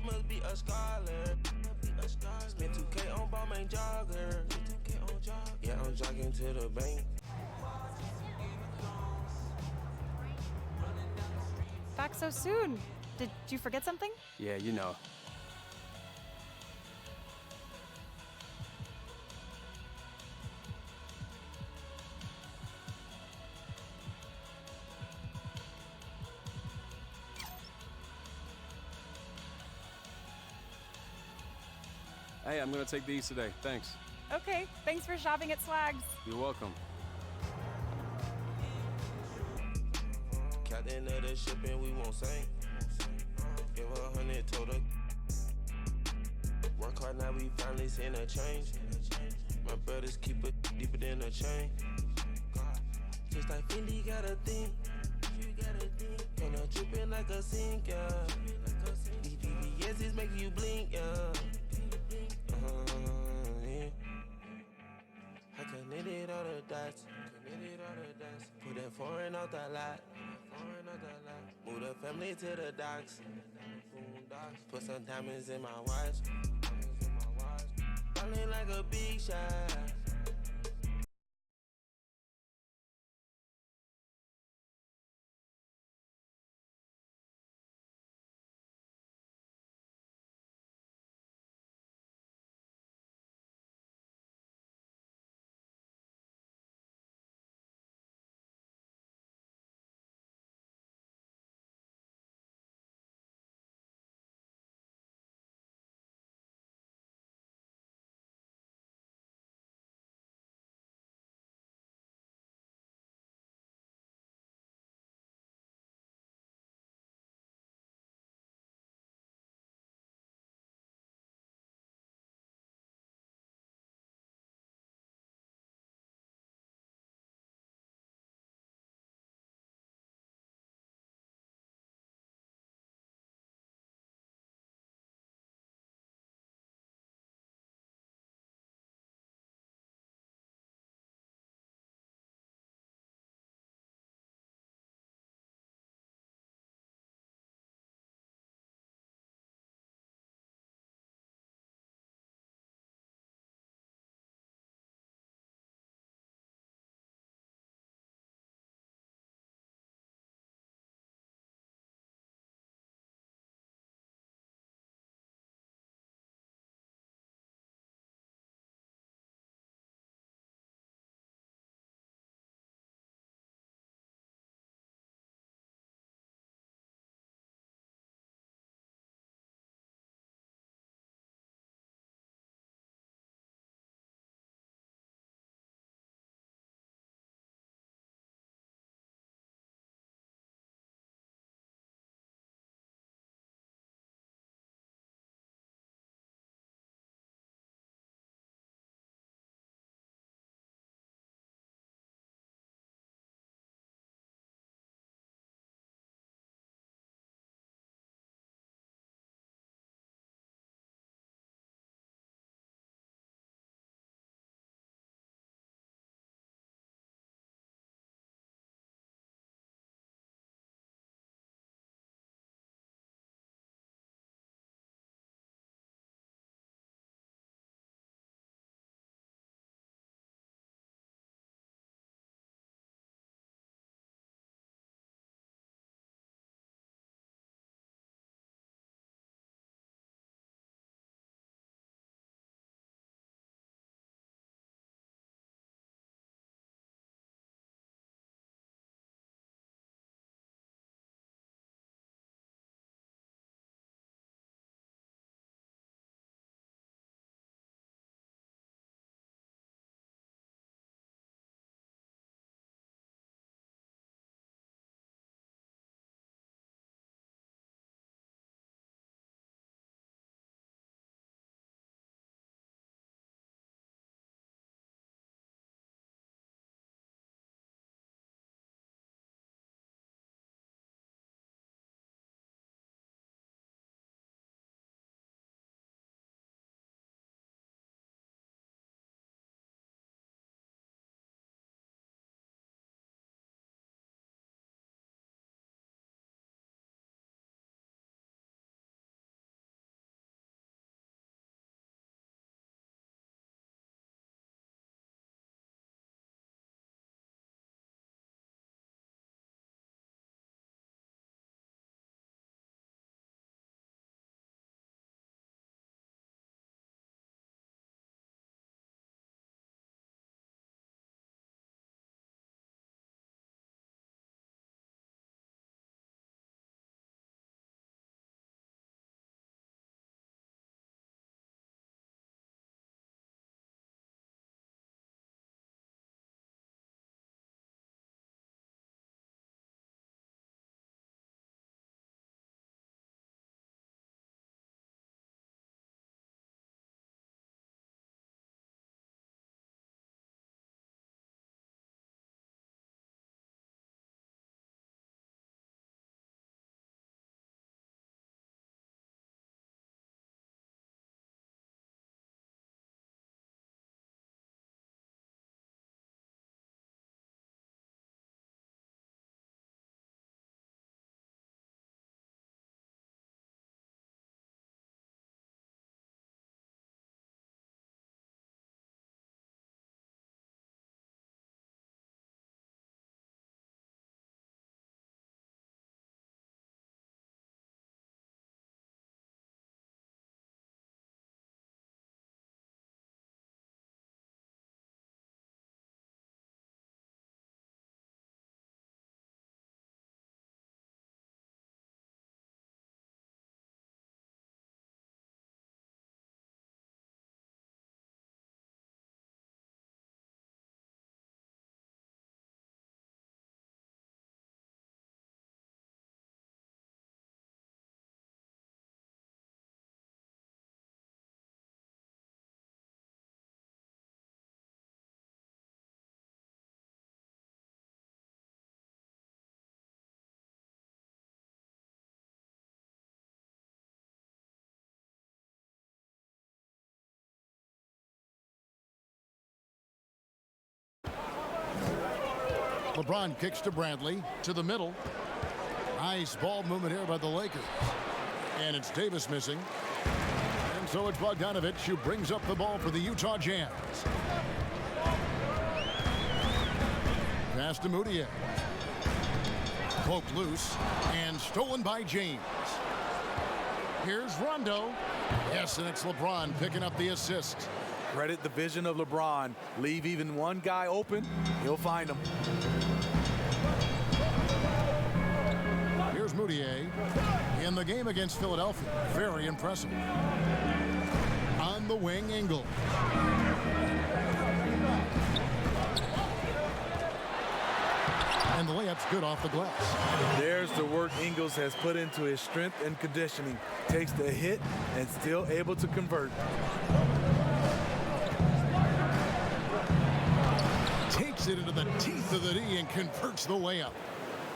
Must be a scholar. Spent 2K on ball main jogger. Yeah, I'm jogging to the bank. Back so soon. Did you forget something? Yeah, you know. Hey, I'm gonna take these today. Thanks. Okay, thanks for shopping at Swags. You're welcome. Captain of the ship and we won't sink. Give her 100, told her. Work hard, now we finally seen a change. My brothers keep it deeper than a chain. Just like Fendi got a thing. Gonna drippin' like a sink, yeah. These BBS's make you blink, yeah. I connected all the dots. Put that foreign out that lot. Move the family to the docks. Put some diamonds in my watch. Ballin' like a big shot. LeBron kicks to Bradley, to the middle. Nice ball movement here by the Lakers. And it's Davis missing. And so it's Bogdanovich who brings up the ball for the Utah Jazz. Pass to Moutier. Poked loose and stolen by James. Here's Rondo. Yes, and it's LeBron picking up the assist. Credit the vision of LeBron. Leave even one guy open, he'll find him. Here's Moutier in the game against Philadelphia. Very impressive. On the wing, Ingle. And the layup's good off the glass. There's the work Ingles has put into his strength and conditioning. Takes the hit and still able to convert. Takes it into the teeth of the D and converts the layup.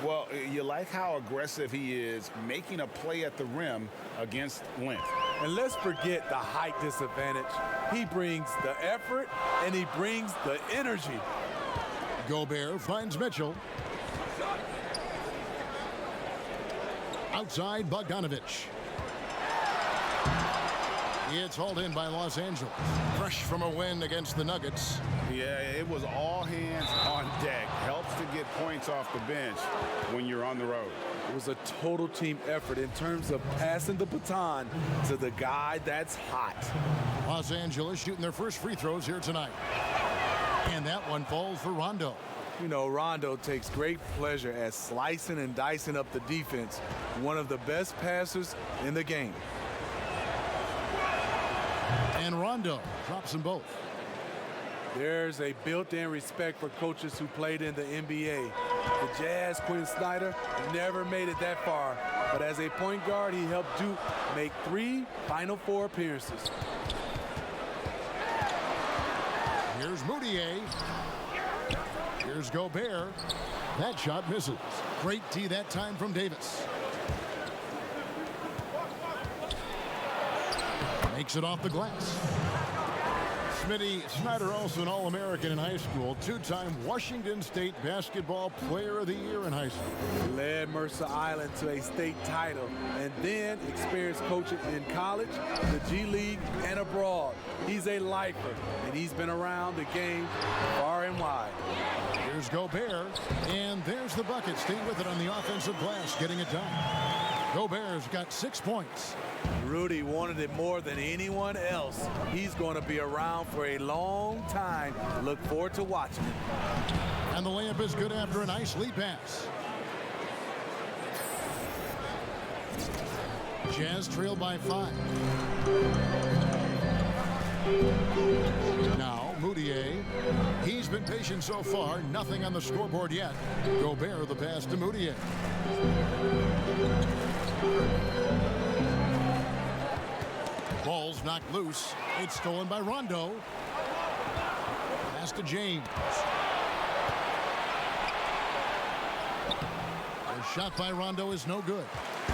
Well, you like how aggressive he is making a play at the rim against length. And let's forget the height disadvantage. He brings the effort and he brings the energy. Gobert finds Mitchell. Outside, Bogdanovich. It's hauled in by Los Angeles. Fresh from a win against the Nuggets. Yeah, it was all hands on deck. Helps to get points off the bench when you're on the road. It was a total team effort in terms of passing the baton to the guy that's hot. Los Angeles shooting their first free throws here tonight. And that one falls for Rondo. You know, Rondo takes great pleasure at slicing and dicing up the defense. One of the best passers in the game. And Rondo drops them both. There's a built-in respect for coaches who played in the NBA. The Jazz, Quinn Snyder, never made it that far. But as a point guard, he helped Duke make 3 Final Four appearances. Here's Moutier. Here's Gobert. That shot misses. Great D that time from Davis. Makes it off the glass. Smitty Snyder, also an All-American in high school, 2-time Washington State Basketball Player of the Year in high school. Led Mercer Island to a state title and then experienced coaching in college, the G League, and abroad. He's a lifer, and he's been around the game far and wide. Here's Gobert, and there's the bucket. Stay with it on the offensive glass, getting it done. Gobert's got 6 points. Rudy wanted it more than anyone else. He's going to be around for a long time. Look forward to watching him. And the layup is good after a nice lead pass. Jazz trail by 5. Now Moutier. He's been patient so far. Nothing on the scoreboard yet. Gobert the pass to Moutier. Ball's knocked loose. It's stolen by Rondo. Pass to James. The shot by Rondo is no good.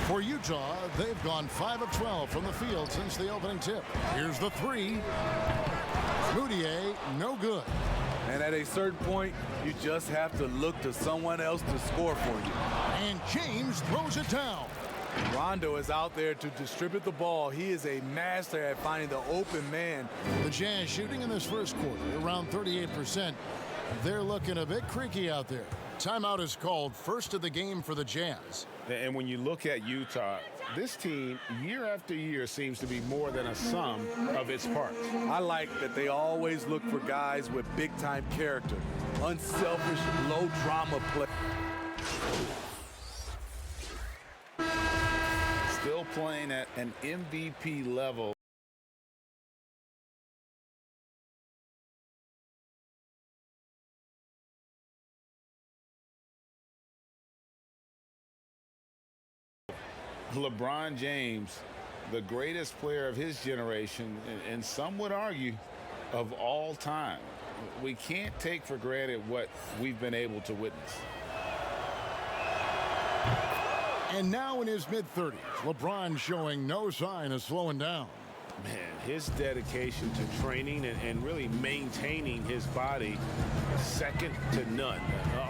For Utah, they've gone 5 of 12 from the field since the opening tip. Here's the 3. Moutier, no good. And at a certain point, you just have to look to someone else to score for you. And James throws it down. Rondo is out there to distribute the ball. He is a master at finding the open man. The Jazz shooting in this first quarter around 38%. They're looking a bit creaky out there. Timeout is called, first of the game for the Jazz. And when you look at Utah, this team year after year seems to be more than a sum of its parts. I like that they always look for guys with big-time character, unselfish, low-drama play. Still playing at an MVP level. LeBron James, the greatest player of his generation, and some would argue of all time. We can't take for granted what we've been able to witness. And now in his mid-30s, LeBron showing no sign of slowing down. Man, his dedication to training and really maintaining his body, second to none.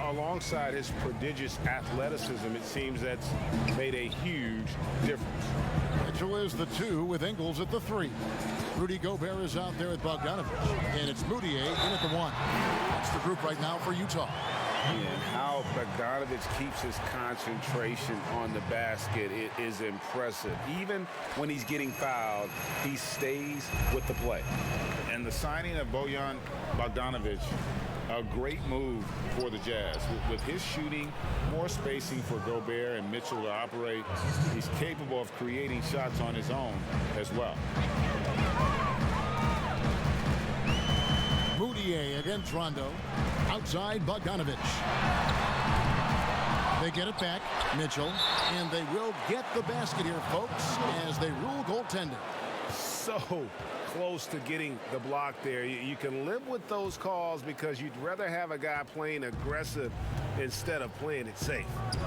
Alongside his prodigious athleticism, it seems that's made a huge difference. Mitchell is the 2 with Ingles at the 3. Rudy Gobert is out there with Bogdanovich. And it's Moutier in at the 1. That's the group right now for Utah. And how Bogdanovich keeps his concentration on the basket is impressive. Even when he's getting fouled, he stays with the play. And the signing of Bojan Bogdanovich, a great move for the Jazz. With his shooting, more spacing for Gobert and Mitchell to operate, he's capable of creating shots on his own as well. Moutier against Rondo. Outside Bogdanovich. They get it back. Mitchell. And they will get the basket here, folks, as they rule goaltending. So close to getting the block there. You can live with those calls because you'd rather have a guy playing aggressive instead of playing it safe.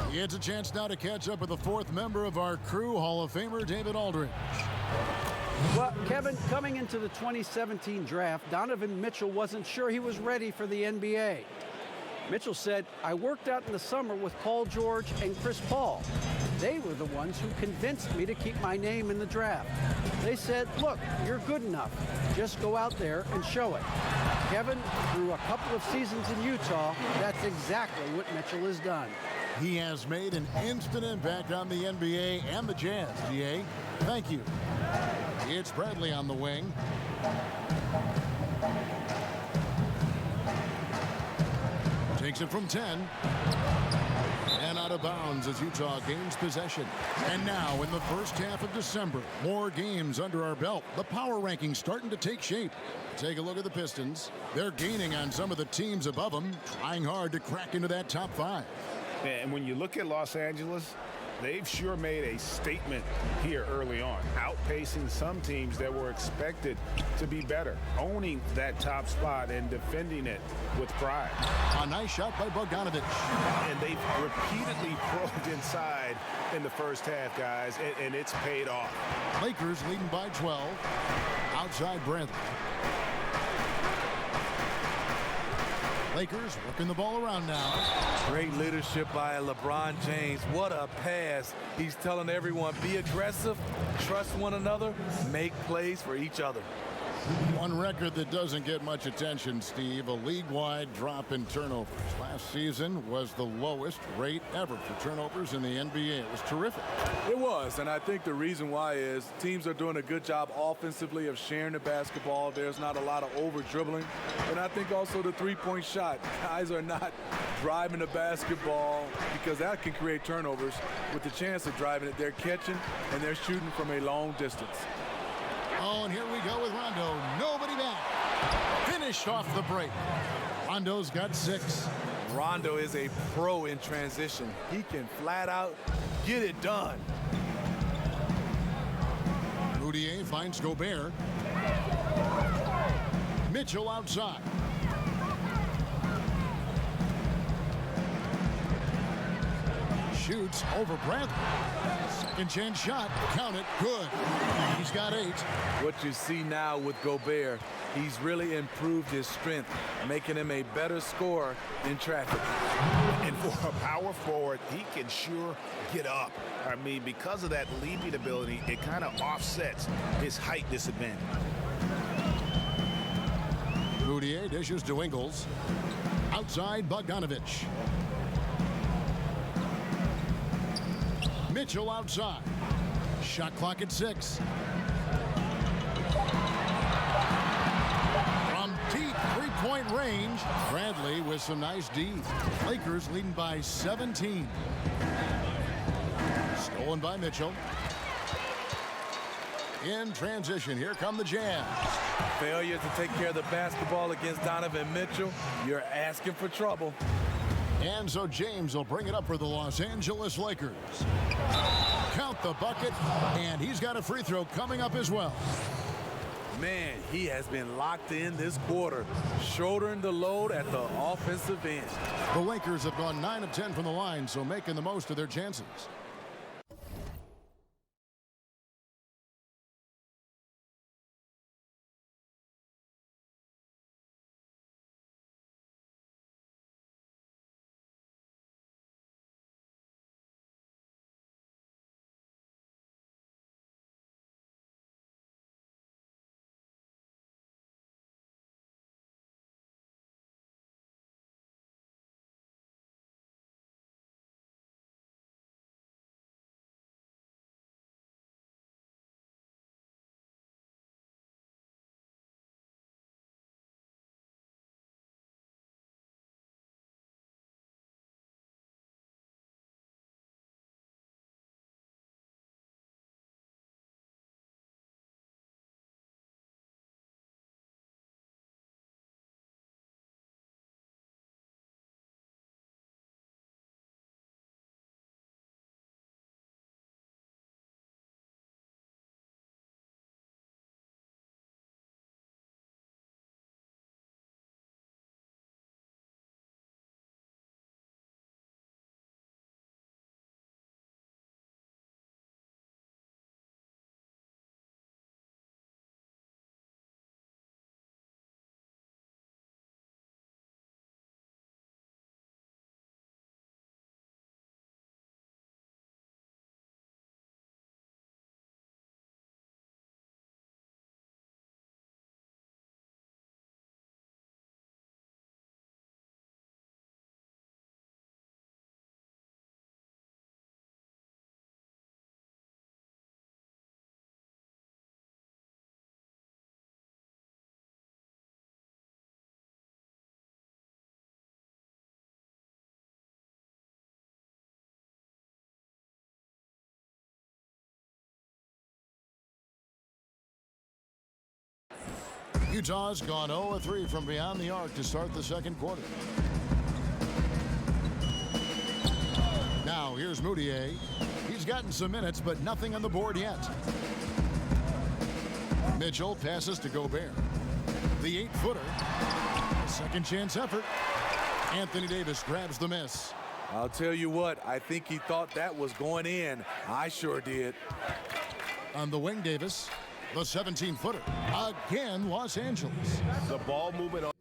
He gets a chance now to catch up with the 4th member of our crew, Hall of Famer David Aldridge. Well, Kevin, coming into the 2017 draft, Donovan Mitchell wasn't sure he was ready for the NBA. Mitchell said, "I worked out in the summer with Paul George and Chris Paul. They were the ones who convinced me to keep my name in the draft. They said, look, you're good enough. Just go out there and show it." Kevin, through a couple of seasons in Utah, that's exactly what Mitchell has done. He has made an instant impact on the NBA and the Jazz. GA, thank you. It's Bradley on the wing. Takes it from 10. And out of bounds as Utah gains possession. And now in the first half of December, more games under our belt. The power rankings starting to take shape. Take a look at the Pistons. They're gaining on some of the teams above them, trying hard to crack into that top 5. And when you look at Los Angeles, they've sure made a statement here early on, outpacing some teams that were expected to be better, owning that top spot and defending it with pride. A nice shot by Bogdanovich. And they've repeatedly probed inside in the first half, guys, and it's paid off. Lakers leading by 12. Outside Bradley. Lakers working the ball around now. Great leadership by LeBron James. What a pass. He's telling everyone, be aggressive, trust one another, make plays for each other. One record that doesn't get much attention, Steve, a league-wide drop in turnovers. Last season was the lowest rate ever for turnovers in the NBA. It was terrific. It was, and I think the reason why is teams are doing a good job offensively of sharing the basketball. There's not a lot of over-dribbling. And I think also the three-point shot. Guys are not driving the basketball because that can create turnovers. With the chance of driving it, they're catching and they're shooting from a long distance. Oh, and here we go with Rondo. Nobody back. Finished off the break. Rondo's got 6. Rondo is a pro in transition. He can flat out get it done. Moutier finds Gobert. Mitchell outside. Shoots over Bradley. Second chance shot. Count it. Good. He's got 8. What you see now with Gobert, he's really improved his strength, making him a better scorer in traffic. And for a power forward, he can sure get up. I mean, because of that leaping ability, it kind of offsets his height disadvantage. Moutier dishes to Ingles. Outside Bogdanovich. Mitchell outside. Shot clock at 6. From deep three-point range, Bradley with some nice D. Lakers leading by 17. Stolen by Mitchell. In transition, here come the Jazz. Failure to take care of the basketball against Donovan Mitchell, you're asking for trouble. And so James will bring it up for the Los Angeles Lakers. Count the bucket, and he's got a free throw coming up as well. Man, he has been locked in this quarter, shouldering the load at the offensive end. The Lakers have gone 9 of 10 from the line, so making the most of their chances. Utah's gone 0-3 from beyond the arc to start the second quarter. Now here's Moutier. He's gotten some minutes, but nothing on the board yet. Mitchell passes to Gobert. The 8-footer. Second chance effort. Anthony Davis grabs the miss. I'll tell you what, I think he thought that was going in. I sure did. On the wing, Davis. The 17-footer. Again, Los Angeles. The ball movement on.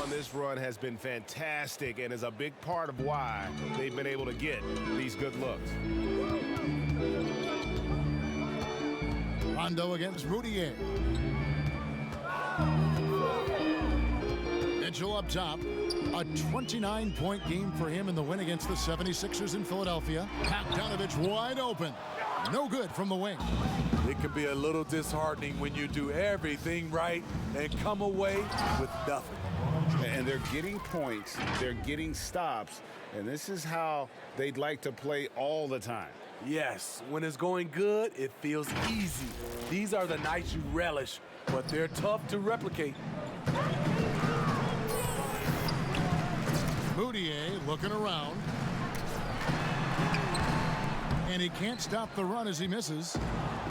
This run has been fantastic and is a big part of why they've been able to get these good looks. Rondo against Moutier. Mitchell up top. A 29-point game for him in the win against the 76ers in Philadelphia. Bogdanovich wide open. No good from the wing. It can be a little disheartening when you do everything right and come away with nothing. And they're getting points, they're getting stops, and this is how they'd like to play all the time. Yes, when it's going good, it feels easy. These are the nights you relish, but they're tough to replicate. Moutier looking around. And he can't stop the run as he misses.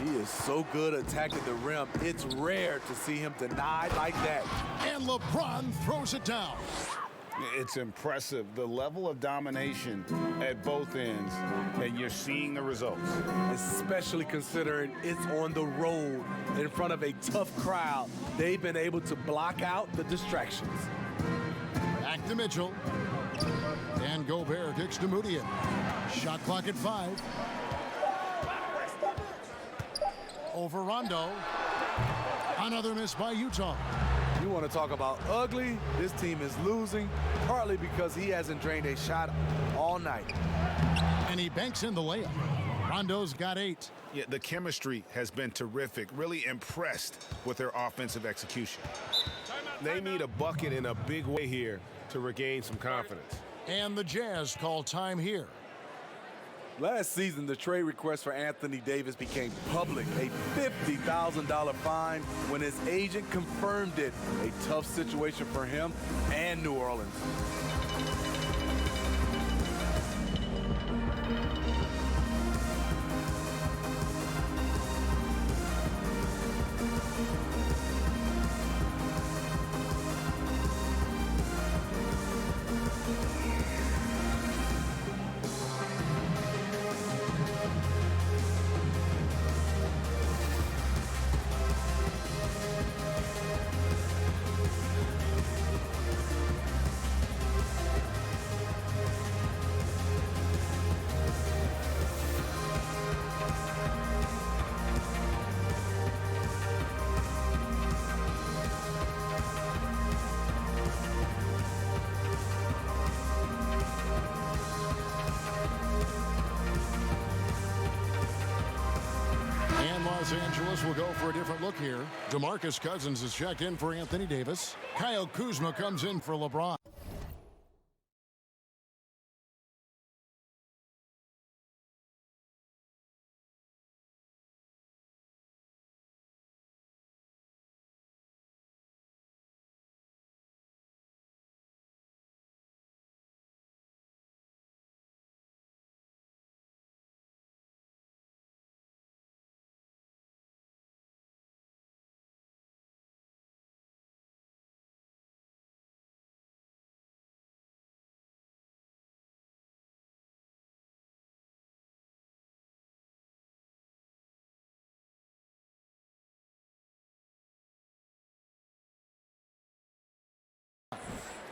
He is so good attacking the rim. It's rare to see him denied like that. And LeBron throws it down. It's impressive, the level of domination at both ends, and you're seeing the results. Especially considering it's on the road in front of a tough crowd. They've been able to block out the distractions. Back to Mitchell. And Gobert kicks to Moutier. Shot clock at 5. Over Rondo. Another miss by Utah. You want to talk about ugly? This team is losing, partly because he hasn't drained a shot all night. And he banks in the layup. Rondo's got 8. Yeah, the chemistry has been terrific. Really impressed with their offensive execution. They need a bucket in a big way here to regain some confidence. And the Jazz call time here. Last season, the trade request for Anthony Davis became public, a $50,000 fine when his agent confirmed it. A tough situation for him and New Orleans. Los Angeles will go for a different look here. DeMarcus Cousins is checked in for Anthony Davis. Kyle Kuzma comes in for LeBron.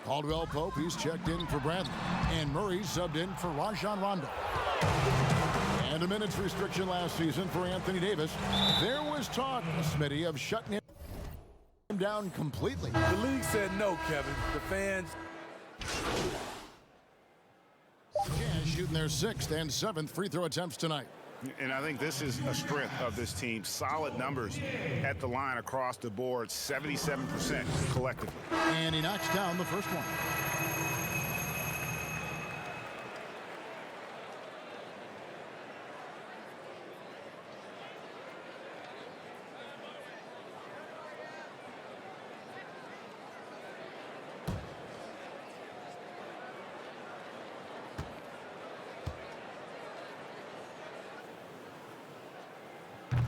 Caldwell Pope, he's checked in for Bradley. And Murray subbed in for Rajon Rondo. And a minutes restriction last season for Anthony Davis. There was talk, Smitty, of shutting him down completely. The league said no, Kevin. The fans... Jazz shooting their 6th and 7th free throw attempts tonight. And I think this is a strength of this team. Solid numbers at the line across the board, 77% collectively. And he knocks down the first one.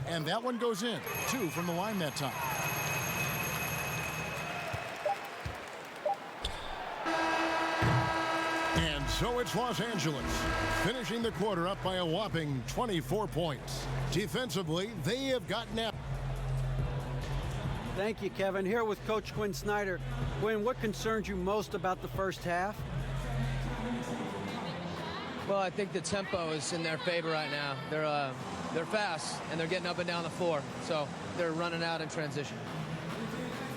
And that one goes in. 2 from the line that time. And so it's Los Angeles, finishing the quarter up by a whopping 24 points. Defensively, they have gotten out. Thank you, Kevin. Here with Coach Quinn Snyder. Quinn, what concerns you most about the first half? Well, I think the tempo is in their favor right now. They're fast, and they're getting up and down the floor, so they're running out in transition.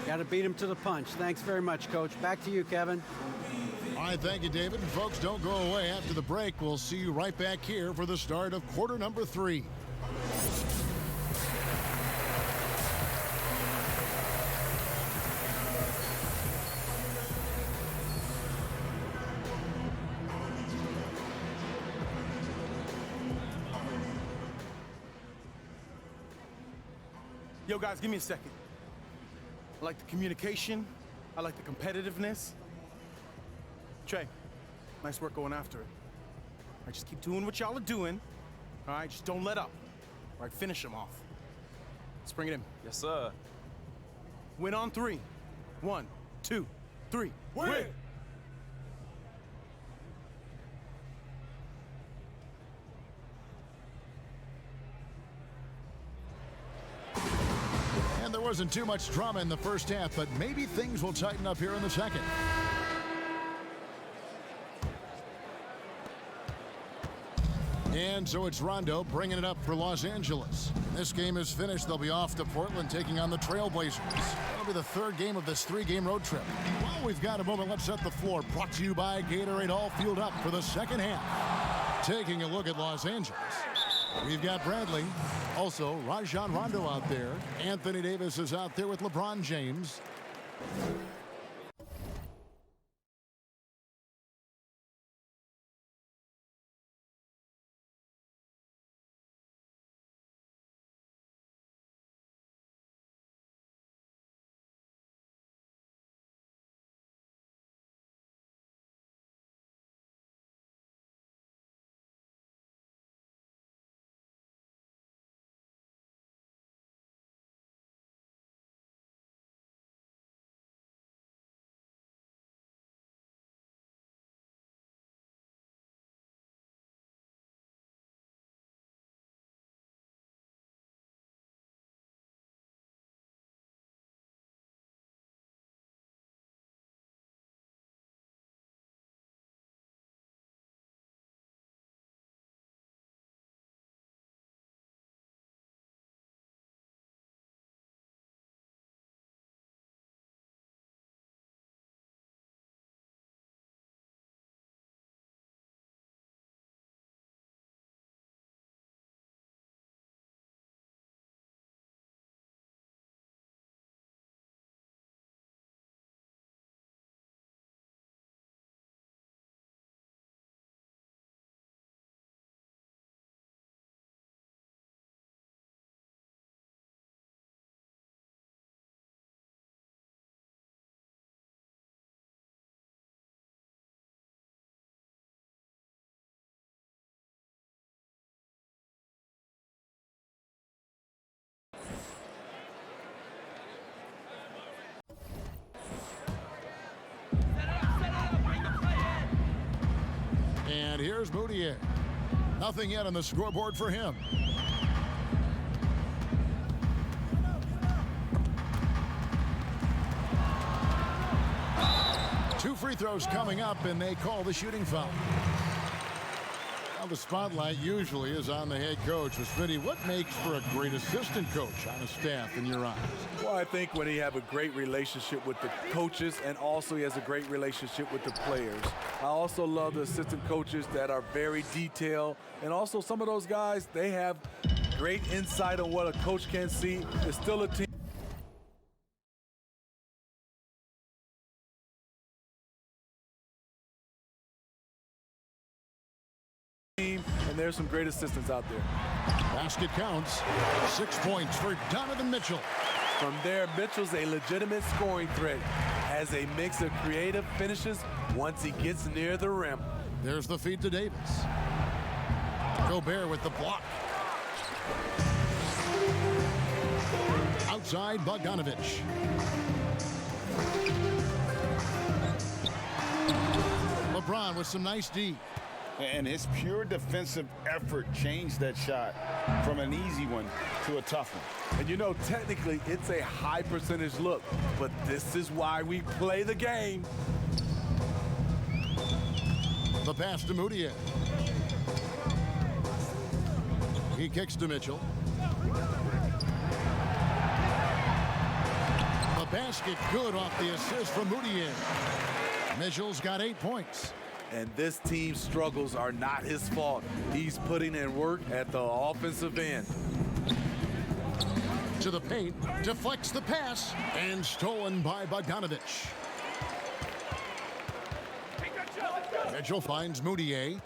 Got to beat them to the punch. Thanks very much, Coach. Back to you, Kevin. All right, thank you, David. And folks, don't go away. After the break, we'll see you right back here for the start of quarter number 3. Yo, guys, give me a second. I like the communication. I like the competitiveness. Trey, nice work going after it. All right, just keep doing what y'all are doing. All right, just don't let up. All right, finish them off. Let's bring it in. Yes, sir. Win on 3. 1, 2, 3. Win! And there wasn't too much drama in the first half, but maybe things will tighten up here in the second. And so it's Rondo bringing it up for Los Angeles. This game is finished. They'll be off to Portland taking on the Trailblazers. That'll be the 3rd game of this 3-game road trip. Well, we've got a moment. Let's set the floor. Brought to you by Gatorade. All fueled up for the second half. Taking a look at Los Angeles. We've got Bradley. Also, Rajon Rondo out there. Anthony Davis is out there with LeBron James. And here's Moutier. Nothing yet on the scoreboard for him. Two free throws coming up, and they call the shooting foul. Well, the spotlight usually is on the head coach. But Smitty, what makes for a great assistant coach on a staff in your eyes? Well, I think when he have a great relationship with the coaches and also he has a great relationship with the players. I also love the assistant coaches that are very detailed. And also some of those guys, they have great insight on what a coach can see. It's still a team. And there's some great assistants out there. Basket counts. 6 points for Donovan Mitchell. From there, Mitchell's a legitimate scoring threat. Has a mix of creative finishes once he gets near the rim. There's the feed to Davis. Gobert with the block. Outside, Bogdanovich. LeBron with some nice D. And his pure defensive effort changed that shot from an easy one to a tough one. And you know, technically, it's a high percentage look, but this is why we play the game. The pass to Moutier. He kicks to Mitchell. The basket good off the assist from Moutier. Mitchell's got 8 points. And this team's struggles are not his fault. He's putting in work at the offensive end. To the paint, deflects the pass, and stolen by Bogdanovich. Mitchell finds Moutier.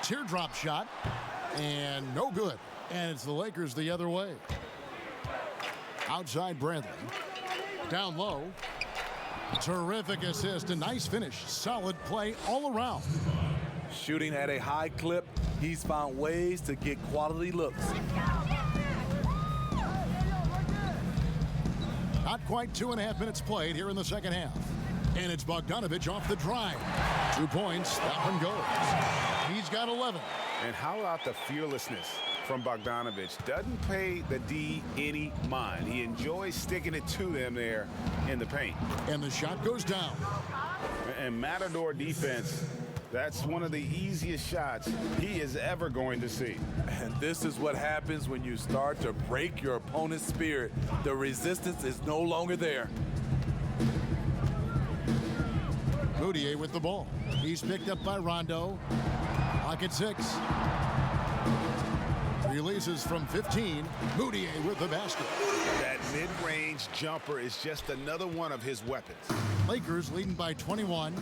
Teardrop shot, and no good. And it's the Lakers the other way. Outside Bradley. Down low. Terrific assist, a nice finish. Solid play all around. Shooting at a high clip, he's found ways to get quality looks. Not quite 2.5 minutes played here in the second half. And it's Bogdanovich off the drive. 2 points, that one goes. He's got 11. And how about the fearlessness from Bogdanovich? Doesn't pay the D any mind. He enjoys sticking it to them there in the paint. And the shot goes down. And Matador defense, that's one of the easiest shots he is ever going to see. And this is what happens when you start to break your opponent's spirit. The resistance is no longer there. Moutier with the ball. He's picked up by Rondo. Pocket 6. Releases from 15. Moutier with the basket. That mid-range jumper is just another one of his weapons. Lakers leading by 21.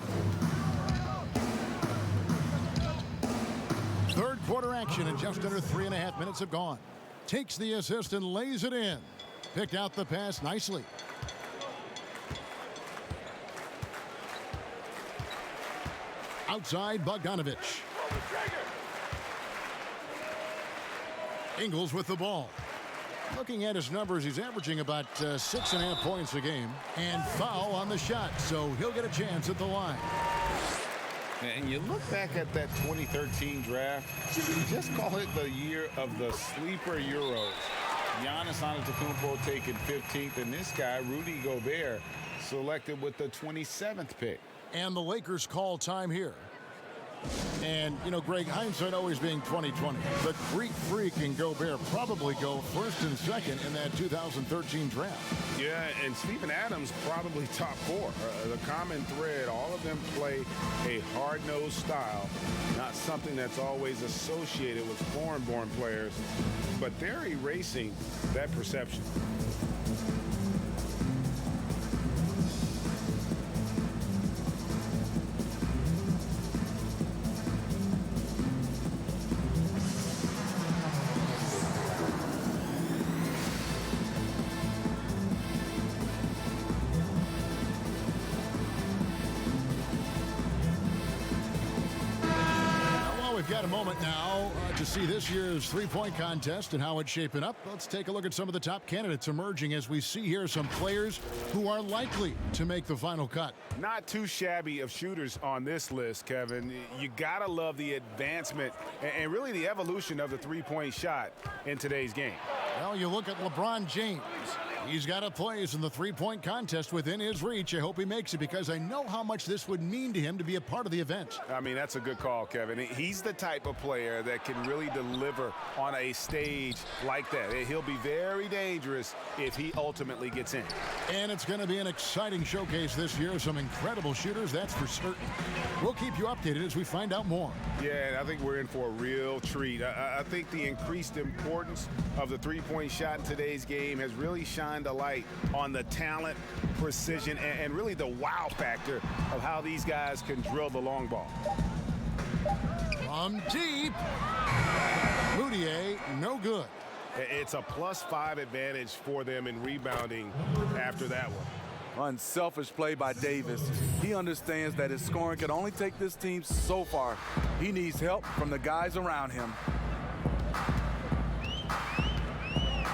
Third quarter action and just under 3.5 minutes have gone. Takes the assist and lays it in. Picked out the pass nicely. Outside, Bogdanovich. Ingles with the ball. Looking at his numbers, he's averaging about 6.5 points a game. And foul on the shot, so he'll get a chance at the line. And you look back at that 2013 draft, you just call it the year of the sleeper Euros. Giannis Antetokounmpo taken 15th, and this guy, Rudy Gobert, selected with the 27th pick. And the Lakers call time here. And, you know, Greg, hindsight always being 20/20. But Greek Freak and Gobert probably go first and second in that 2013 draft. Yeah, and Steven Adams probably top 4. The common thread, all of them play a hard-nosed style, not something that's always associated with foreign-born players, but they're erasing that perception. Got a moment now to see this year's three-point contest and how it's shaping up. Let's take a look at some of the top candidates emerging as we see here some players who are likely to make the final cut. Not too shabby of shooters on this list, Kevin. You gotta love the advancement and really the evolution of the three-point shot in today's game. Well, you look at LeBron James. He's got a place in the three-point contest within his reach. I hope he makes it because I know how much this would mean to him to be a part of the event. I mean, that's a good call, Kevin. He's the type of player that can really deliver on a stage like that. He'll be very dangerous if he ultimately gets in. And it's going to be an exciting showcase this year. Some incredible shooters, that's for certain. We'll keep you updated as we find out more. Yeah, I think we're in for a real treat. I think the increased importance of the three-point shot in today's game has really shined a light on the talent, precision, and really the wow factor of how these guys can drill the long ball. From deep, Moutier, no good. It's a +5 advantage for them in rebounding after that one. Unselfish play by Davis. He understands that his scoring can only take this team so far. He needs help from the guys around him.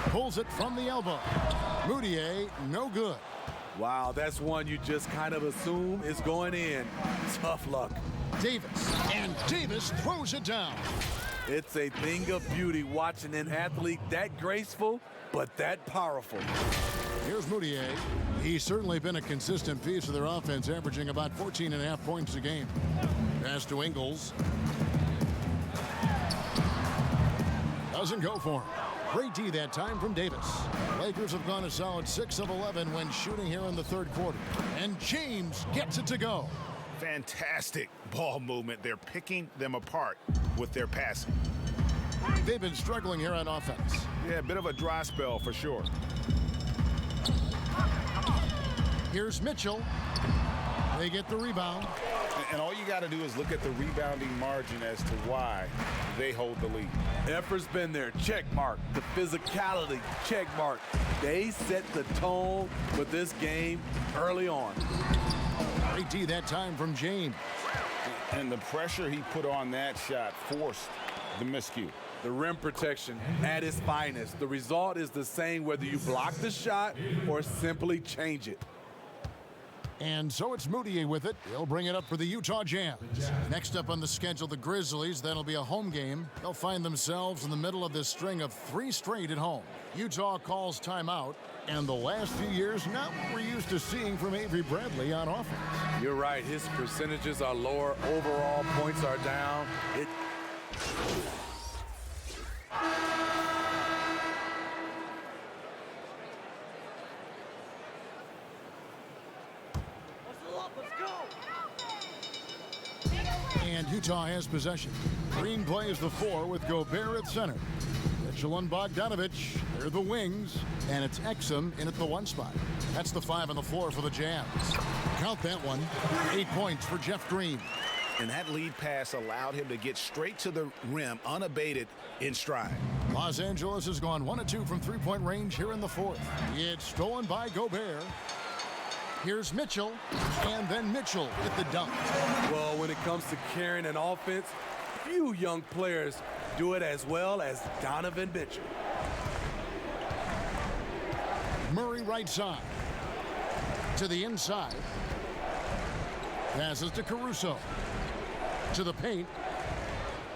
Pulls it from the elbow. Moutier, no good. Wow, that's one you just kind of assume is going in. Tough luck. Davis, and Davis throws it down. It's a thing of beauty watching an athlete that graceful, but that powerful. Here's Moutier. He's certainly been a consistent piece of their offense, averaging about 14.5 points a game. Pass to Ingles. Doesn't go for him. Great D that time from Davis. Lakers have gone a solid 6 of 11 when shooting here in the third quarter. And James gets it to go. Fantastic ball movement. They're picking them apart with their passing. They've been struggling here on offense. Yeah, a bit of a dry spell for sure. Here's Mitchell. They get the rebound. And all you got to do is look at the rebounding margin as to why they hold the lead. Effort's been there, check mark. The physicality, check mark. They set the tone for this game early on. Great D that time from James. And the pressure he put on that shot forced the miscue. The rim protection at its finest. The result is the same whether you block the shot or simply change it. And so it's Moutier with it. He'll bring it up for the Utah Jazz. Next up on the schedule, the Grizzlies. That'll be a home game. They'll find themselves in the middle of this string of 3 straight at home. Utah calls timeout. And the last few years, not what we're used to seeing from Avery Bradley on offense. You're right. His percentages are lower. Overall points are down. And Utah has possession. Green plays the 4 with Gobert at center. Mitchell and Bogdanovich, they're the wings, and it's Exum in at the 1 spot. That's the 5 on the floor for the Jazz. Count that one. 8 points for Jeff Green. And that lead pass allowed him to get straight to the rim unabated in stride. Los Angeles has gone 1 of 2 from three-point range here in the 4th. It's stolen by Gobert. Here's Mitchell, and then Mitchell with the dunk. Well, when it comes to carrying an offense, few young players do it as well as Donovan Mitchell. Murray right side. To the inside. Passes to Caruso. To the paint.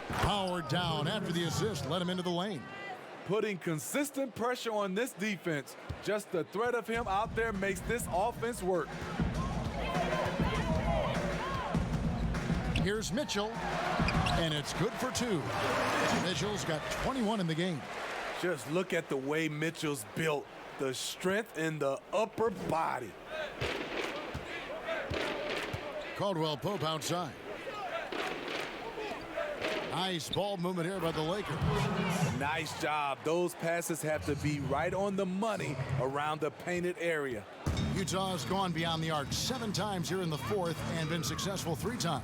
Powered down after the assist. Let him into the lane. Putting consistent pressure on this defense. Just the threat of him out there makes this offense work. Here's Mitchell, and it's good for 2. Mitchell's got 21 in the game. Just look at the way Mitchell's built. The strength in the upper body. Caldwell Pope outside. Nice ball movement here by the Lakers. Nice job. Those passes have to be right on the money around the painted area. Utah's gone beyond the arc 7 times here in the 4th and been successful 3 times.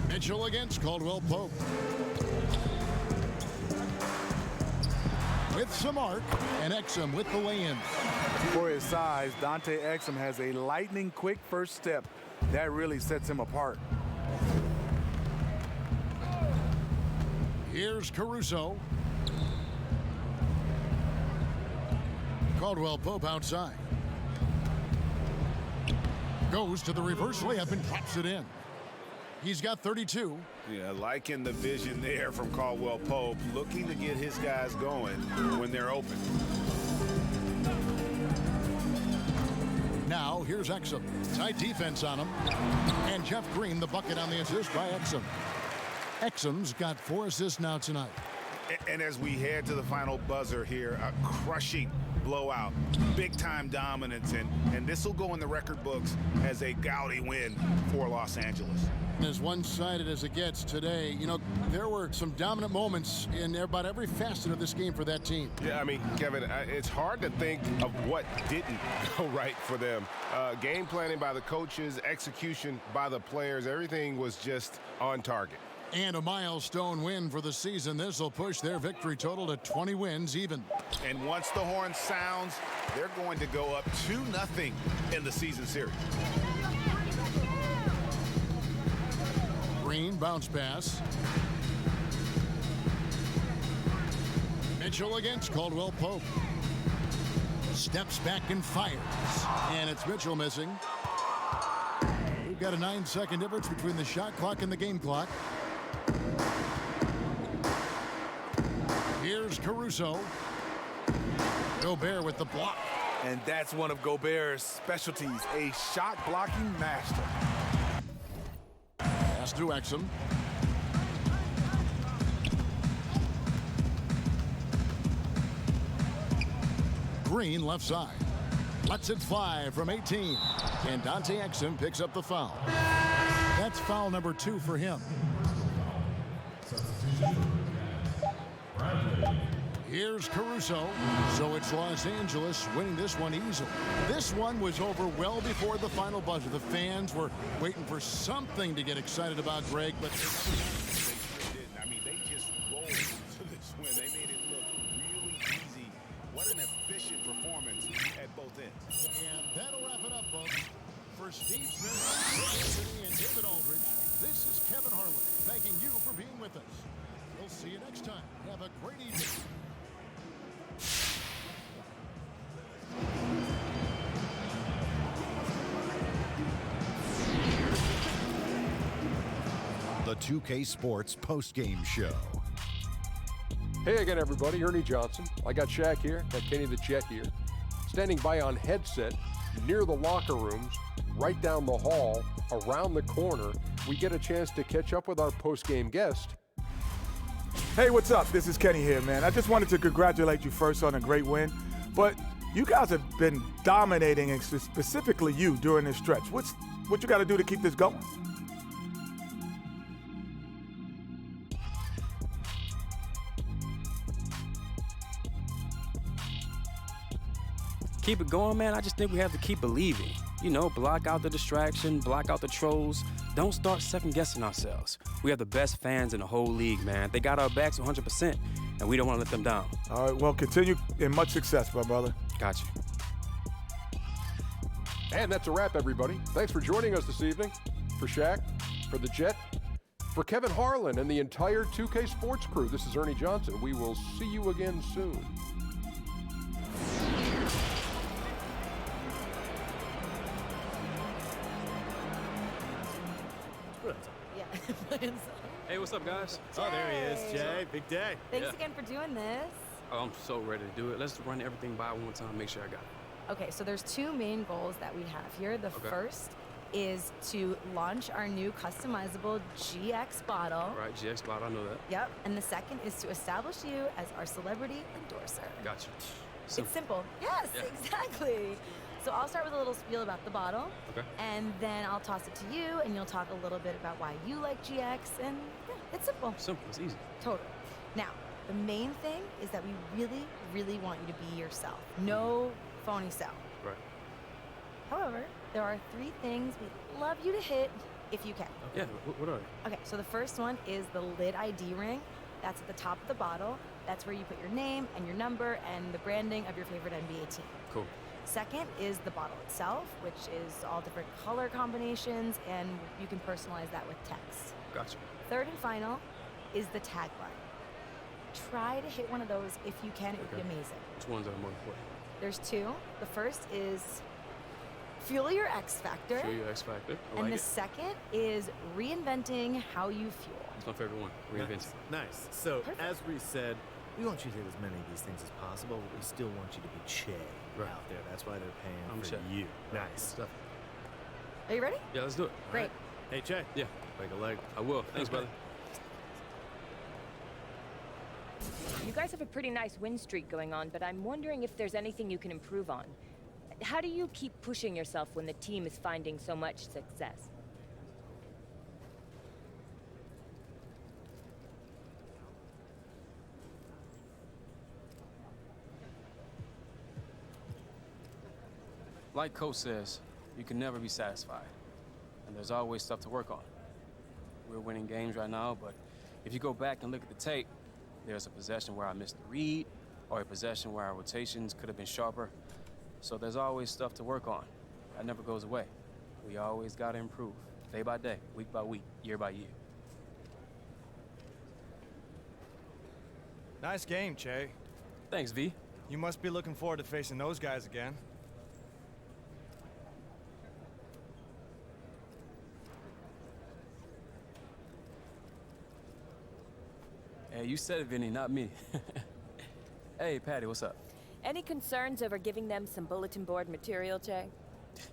Mitchell against Caldwell Pope. With some arc, and Exum with the lay-in. For his size, Dante Exum has a lightning-quick first step. That really sets him apart. Here's Caruso. Caldwell Pope outside. Goes to the reverse layup and drops it in. He's got 32. Yeah, liking the vision there from Caldwell Pope, looking to get his guys going when they're open. Now, here's Exum. Tight defense on him. And Jeff Green, the bucket on the assist by Exum. Exum's got 4 assists now tonight. And as we head to the final buzzer here, a crushing blowout, big-time dominance, and this will go in the record books as a gaudy win for Los Angeles. As one-sided as it gets today, you know, there were some dominant moments in about every facet of this game for that team. Yeah, I mean, Kevin, it's hard to think of what didn't go right for them. Game planning by the coaches, execution by the players, everything was just on target. And a milestone win for the season. This will push their victory total to 20 wins even. And once the horn sounds, they're going to go up 2-0 in the season series. Green bounce pass. Mitchell against Caldwell Pope. Steps back and fires. And it's Mitchell missing. We've got a 9-second difference between the shot clock and the game clock. Here's Caruso. Gobert with the block. And that's one of Gobert's specialties, a shot blocking master. Pass to Exum. Green left side. Lets it fly from 18. And Dante Exum picks up the foul. That's foul number 2 for him. Here's Caruso. So it's Los Angeles winning this one easily. This one was over well before the final buzzer. The fans were waiting for something to get excited about, Greg, but they sure didn't. I mean, they just rolled to this win. They made it look really easy. What an efficient performance at both ends. And that'll wrap it up, folks. For Steve Smith, Anthony, and David Aldridge, this is Kevin Harlan thanking you for being with us. We'll see you next time. Have a great evening. The 2K Sports postgame show. Hey again, everybody. Ernie Johnson. I got Shaq here. Got Kenny the Jet here. Standing by on headset near the locker rooms, right down the hall, around the corner. We get a chance to catch up with our postgame guest. Hey, what's up? This is Kenny here, man. I just wanted to congratulate you first on a great win, but you guys have been dominating, and specifically you, during this stretch. What you got to do to keep this going? Keep it going, man. I just think we have to keep believing. You know, block out the distraction, block out the trolls. Don't start second-guessing ourselves. We have the best fans in the whole league, man. They got our backs 100%, and we don't want to let them down. All right, well, continue in much success, my brother. Got you. And that's a wrap, everybody. Thanks for joining us this evening. For Shaq, for the Jet, for Kevin Harlan and the entire 2K Sports crew, this is Ernie Johnson. We will see you again soon. Hey, what's up, guys? Oh, there he is, Jay. Big day. Thanks again for doing this. Oh, I'm so ready to do it. Let's run everything by one more time, make sure I got it. Okay, so there's 2 main goals that we have here. The first is to launch our new customizable GX bottle. All right, GX bottle, I know that. Yep, and the second is to establish you as our celebrity endorser. Gotcha. It's simple. Yes, exactly. So I'll start with a little spiel about the bottle. Okay. And then I'll toss it to you, and you'll talk a little bit about why you like GX, and yeah, it's simple. Simple, it's easy. Totally. Now, the main thing is that we really, really want you to be yourself. No phony self. Right. However, there are 3 things we'd love you to hit if you can. Yeah, what are they? Okay, so the first one is the lid ID ring. That's at the top of the bottle. That's where you put your name and your number and the branding of your favorite NBA team. Cool. Second is the bottle itself, which is all different color combinations, and you can personalize that with text. Gotcha. Third and final is the tagline. Try to hit one of those if you can. It would be amazing. Which ones are more important? There's 2. The first is Fuel your X Factor. Fuel your X Factor. I And like the it. second is reinventing how you fuel. It's my favorite one. Reinventing. Nice. So, Perfect. as Reese said, we want you to hit as many of these things as possible, but we still want you to be Che out there. That's why they're paying I'm for Che. you. Right. Nice. Stuff. Are you ready? Yeah, let's do it. Great. Hey, Che. Yeah. Break a leg. I will. Thanks, brother. You guys have a pretty nice win streak going on, but I'm wondering if there's anything you can improve on. How do you keep pushing yourself when the team is finding so much success? Like Coach says, you can never be satisfied. And there's always stuff to work on. We're winning games right now, but if you go back and look at the tape, there's a possession where I missed the read, or a possession where our rotations could have been sharper. So there's always stuff to work on. That never goes away. We always gotta improve, day by day, week by week, year by year. Nice game, Che. Thanks, V. You must be looking forward to facing those guys again. Hey, you said it, Vinny, not me. Hey, Patty, what's up? Any concerns over giving them some bulletin board material, Che?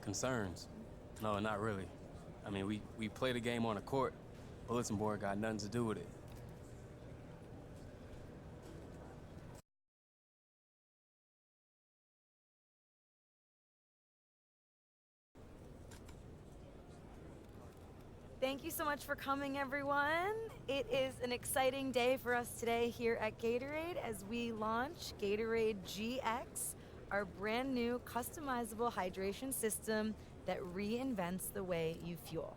Concerns? No, not really. I mean, we played a game on a court. Bulletin board got nothing to do with it. Thank you so much for coming, everyone. It is an exciting day for us today here at Gatorade as we launch Gatorade GX, our brand new customizable hydration system that reinvents the way you fuel.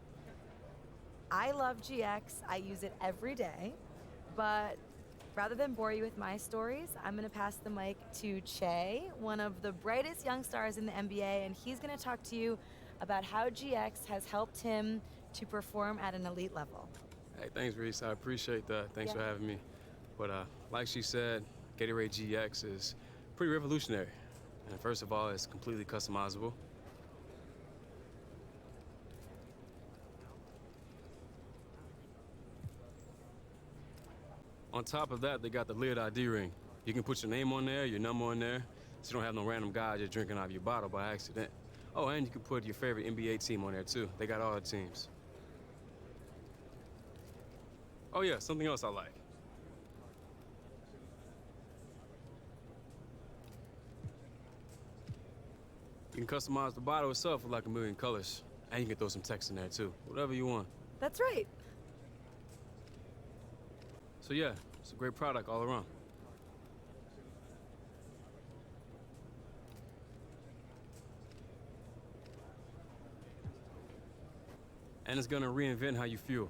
I love GX. I use it every day, but rather than bore you with my stories, I'm gonna pass the mic to Che, one of the brightest young stars in the NBA, and he's gonna talk to you about how GX has helped him to perform at an elite level. Hey, thanks, Reese. I appreciate that. Thanks Yeah. for having me. But like she said, Gatorade GX is pretty revolutionary. And first of all, it's completely customizable. On top of that, they got the lid ID ring. You can put your name on there, your number on there, so you don't have no random guy just drinking out of your bottle by accident. Oh, and you can put your favorite NBA team on there, too. They got all the teams. Oh, yeah, something else I like. You can customize the bottle itself with like a million colors. And you can throw some text in there, too. Whatever you want. That's right. So, yeah, it's a great product all around. And it's gonna reinvent how you fuel.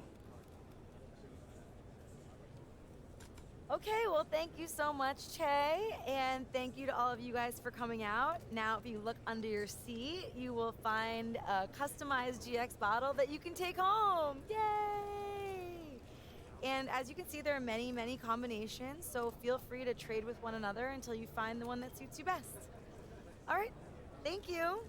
Okay, well, thank you so much, Che, and thank you to all of you guys for coming out. Now, if you look under your seat, you will find a customized GX bottle that you can take home. Yay! And as you can see, there are many, many combinations, so feel free to trade with one another until you find the one that suits you best. All right, thank you.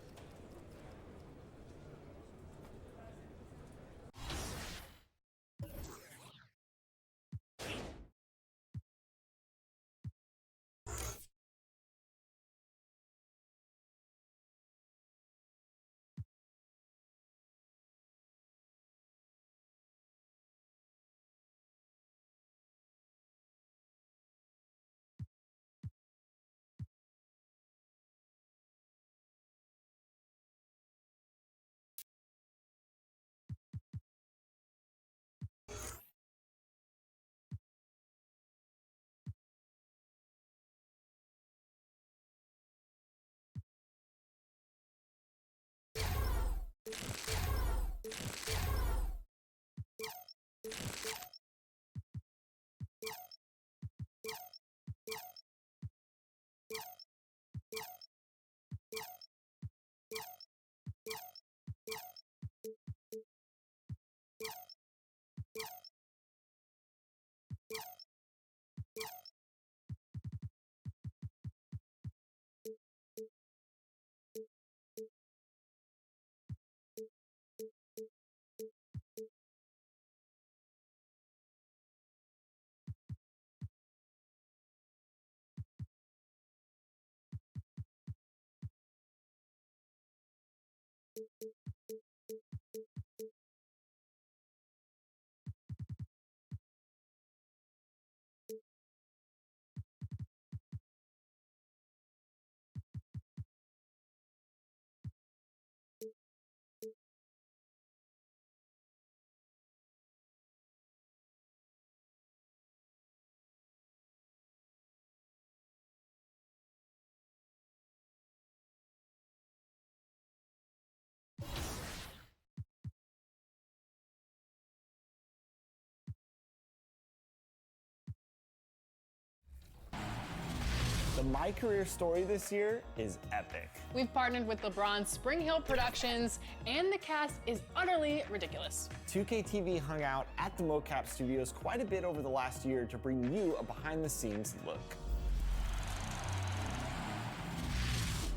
my career story this year is epic. We've partnered with LeBron's Spring Hill Productions, and the cast is utterly ridiculous. 2K TV hung out at the mocap studios quite a bit over the last year to bring you a behind-the-scenes look.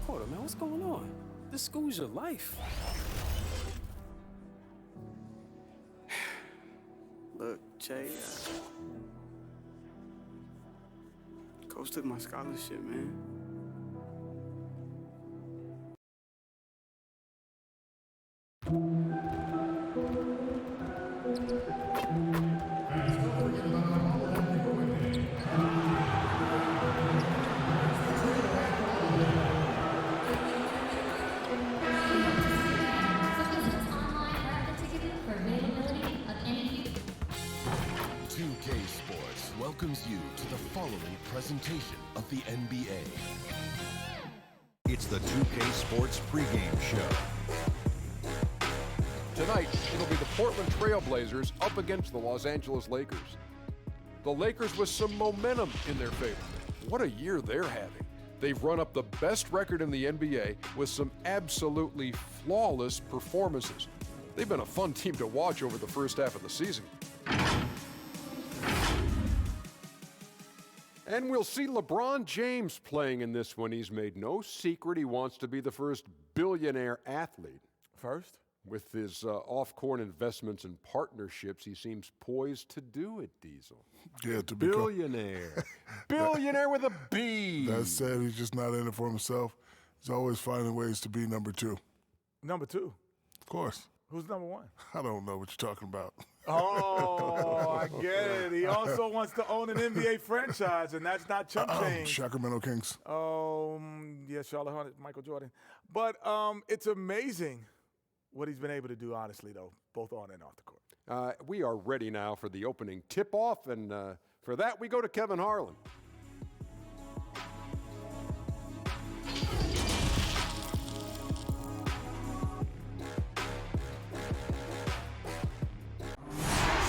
Hold on, man, what's going on? This school's your life. Look, Jay, Coach took my scholarship, man. Welcomes you to the following presentation of the NBA. It's the 2K Sports pregame show. Tonight, it'll be the Portland Trail Blazers up against the Los Angeles Lakers. The Lakers with some momentum in their favor. What a year they're having. They've run up the best record in the NBA with some absolutely flawless performances. They've been a fun team to watch over the first half of the season. And we'll see LeBron James playing in this one. He's made no secret he wants to be the first billionaire athlete. First? With his off-court investments and partnerships, he seems poised to do it, Diesel. Yeah, to become billionaire. Billionaire with a B. That said, he's just not in it for himself. He's always finding ways to be number two. Number two? Of course. Who's number one? I don't know what you're talking about. Oh, I get it. He also wants to own an NBA franchise, and that's not chump change. Sacramento Kings. Yeah, Charlotte Hornets, Michael Jordan. But it's amazing what he's been able to do, honestly, though, both on and off the court. We are ready now for the opening tip-off, and for that, we go to Kevin Harlan.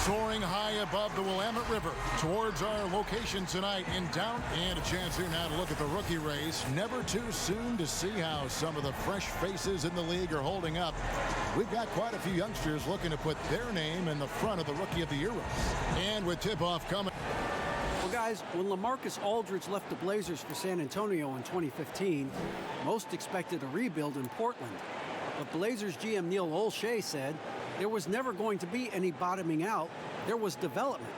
Soaring high above the Willamette River towards our location tonight in down. And a chance here now to look at the rookie race. Never too soon to see how some of the fresh faces in the league are holding up. We've got quite a few youngsters looking to put their name in the front of the Rookie of the Year race. And with tip-off coming. Well, guys, when LaMarcus Aldridge left the Blazers for San Antonio in 2015, most expected a rebuild in Portland. But Blazers GM Neil Olshey said there was never going to be any bottoming out. There was development.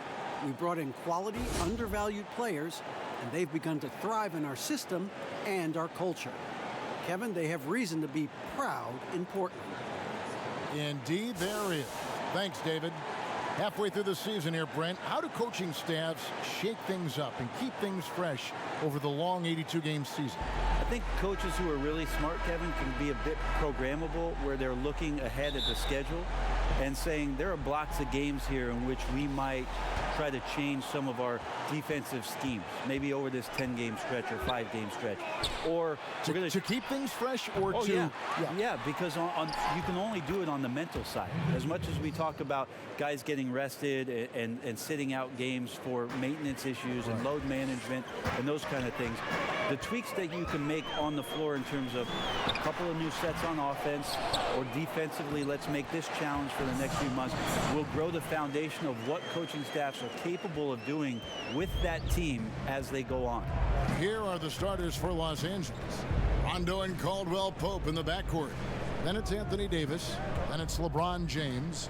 We brought in quality, undervalued players, and they've begun to thrive in our system and our culture. Kevin, they have reason to be proud in Portland. Indeed, there is. Thanks, David. Halfway through the season here, Brent, how do coaching staffs shake things up and keep things fresh over the long 82-game season? I think coaches who are really smart, Kevin, can be a bit programmable, where they're looking ahead at the schedule and saying there are blocks of games here in which we might try to change some of our defensive schemes, maybe over this 10-game stretch or 5-game stretch. Or to keep things fresh, or yeah, because you can only do it on the mental side. As much as we talk about guys getting rested and sitting out games for maintenance issues and load management and those kind of things, the tweaks that you can make on the floor in terms of a couple of new sets on offense or defensively, let's make this challenge for the next few months, will grow the foundation of what coaching staffs are capable of doing with that team as they go on. Here are the starters for Los Angeles. Rondo and Caldwell Pope in the backcourt. Then it's Anthony Davis. Then it's LeBron James.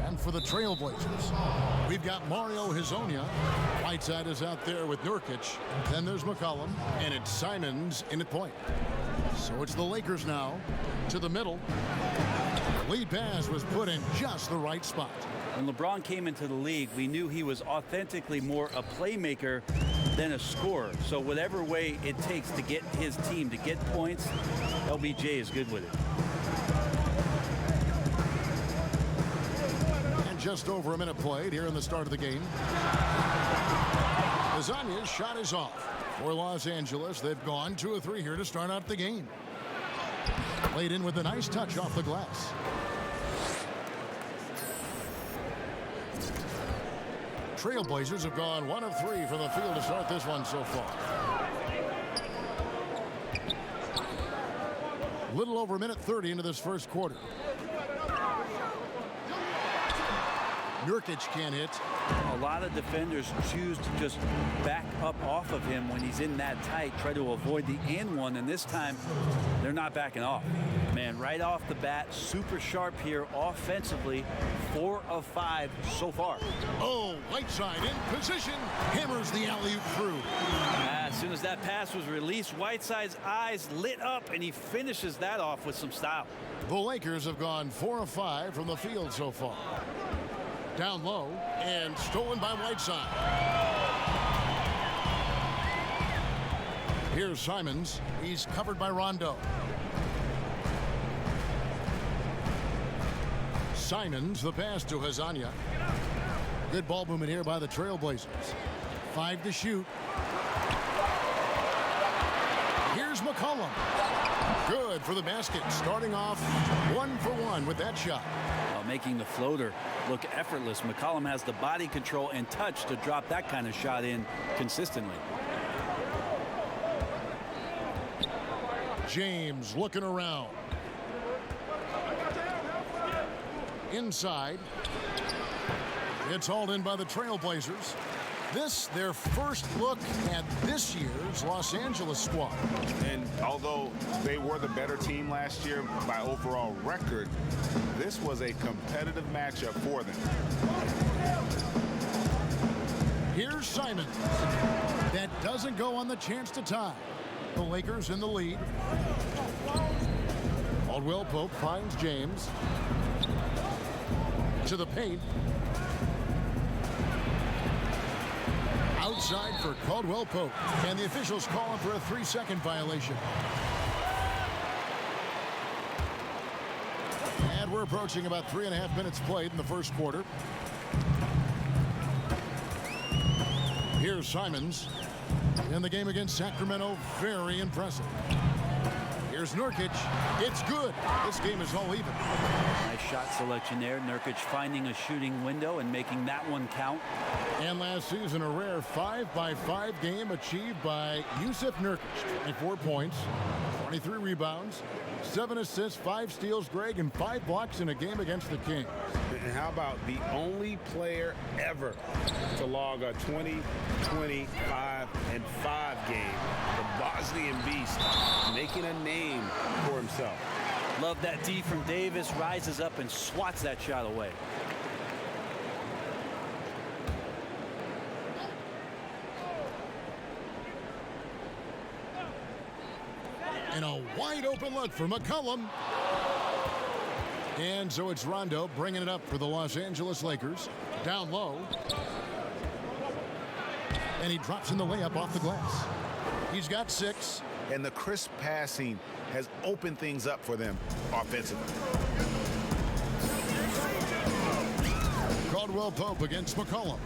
And for the Trailblazers, we've got Mario Hezonja. Whiteside is out there with Nurkic. Then there's McCollum. And it's Simons in at point. So it's the Lakers now to the middle. The lead pass was put in just the right spot. When LeBron came into the league, we knew he was authentically more a playmaker than a scorer. So whatever way it takes to get his team to get points, LBJ is good with it. And just over a minute played here in the start of the game. Hezonja's shot is off. For Los Angeles, they've gone 2 of 3 here to start out the game. Played in with a nice touch off the glass. Trailblazers have gone 1 of 3 from the field to start this one so far. Little over a minute 30 into this first quarter. Nurkic can't hit. A lot of defenders choose to just back up off of him when he's in that tight, try to avoid the and one, and this time they're not backing off. Man, right off the bat, super sharp here offensively. 4 of 5 so far. Oh, Whiteside in position, hammers the alley-oop through. As soon as that pass was released, Whiteside's eyes lit up, and he finishes that off with some style. The Lakers have gone 4 of 5 from the field so far. Down low and stolen by Whiteside. Here's Simons. He's covered by Rondo. Simons, the pass to Hazanya. Good ball movement here by the Trailblazers. 5 to shoot. Here's McCollum. Good for the basket. Starting off 1 for 1 with that shot. Making the floater look effortless. McCollum has the body control and touch to drop that kind of shot in consistently. James looking around. Inside. It's hauled in by the Trailblazers. This, their first look at this year's Los Angeles squad. And although they were the better team last year by overall record, this was a competitive matchup for them. Here's Simon. That doesn't go on the chance to tie. The Lakers in the lead. Caldwell Pope finds James. To the paint. Outside for Caldwell Pope. And the officials calling for a 3-second violation. And we're approaching about 3.5 minutes played in the first quarter. Here's Simons. In the game against Sacramento, very impressive. Here's Nurkic. It's good. This game is all even. Nice shot selection there. Nurkic finding a shooting window and making that one count. And last season, a rare 5-by-5 game achieved by Yusuf Nurkic. 24 points, 23 rebounds, 7 assists, 5 steals, Greg, and 5 blocks in a game against the Kings. And how about the only player ever to log a 20, 20, 5, and 5 game? The Bosnian Beast making a name for himself. Love that D from Davis. Rises up and swats that shot away. And a wide open look for McCollum. And so it's Rondo bringing it up for the Los Angeles Lakers. Down low. And he drops in the layup off the glass. He's got 6. And the crisp passing has opened things up for them offensively. Caldwell Pope against McCollum.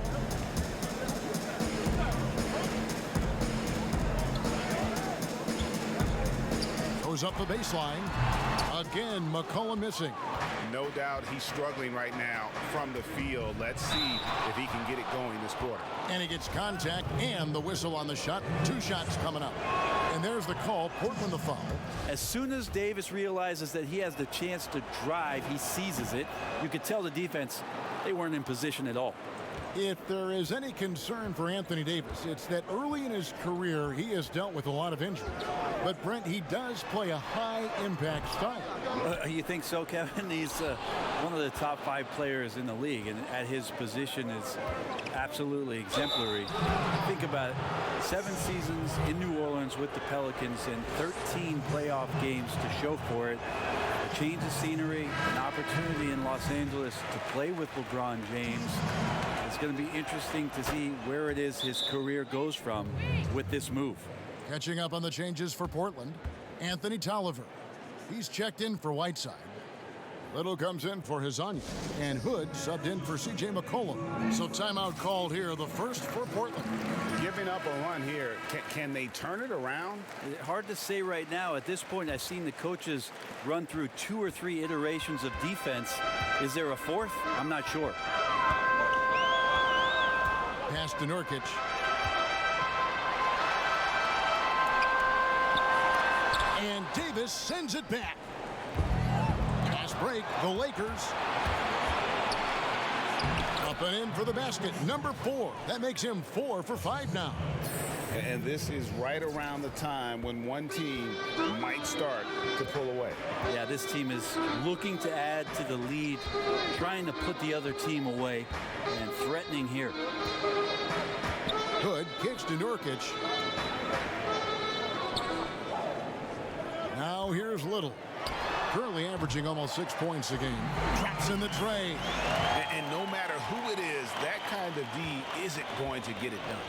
Goes up the baseline. Again, McCollum missing. No doubt he's struggling right now from the field. Let's see if he can get it going this quarter. And he gets contact and the whistle on the shot. 2 shots coming up. And there's the call. Portland the foul. As soon as Davis realizes that he has the chance to drive, he seizes it. You could tell the defense, they weren't in position at all. If there is any concern for Anthony Davis, it's that early in his career, he has dealt with a lot of injuries. But, Brent, he does play a high-impact style. You think so, Kevin? He's one of the top 5 players in the league, and at his position is absolutely exemplary. Think about it. 7 seasons in New Orleans with the Pelicans and 13 playoff games to show for it. A change of scenery, an opportunity in Los Angeles to play with LeBron James. It's going to be interesting to see where it is his career goes from with this move. Catching up on the changes for Portland, Anthony Tolliver. He's checked in for Whiteside. Little comes in for Hazanya. And Hood subbed in for C.J. McCollum. So timeout called here, the first for Portland. Giving up a run here. Can they turn it around? Hard to say right now. At this point, I've seen the coaches run through 2 or 3 iterations of defense. Is there a 4th? I'm not sure. Pass to Nurkic. And Davis sends it back. Fast break, the Lakers. Up and in for the basket, number 4. That makes him 4 for 5 now. And this is right around the time when one team might start to pull away. Yeah, this team is looking to add to the lead, trying to put the other team away, and threatening here. Hood kicks to Nurkic. Now here's Little. Currently averaging almost 6 points a game. Traps in the tray. And no matter who it is, that kind of D isn't going to get it done.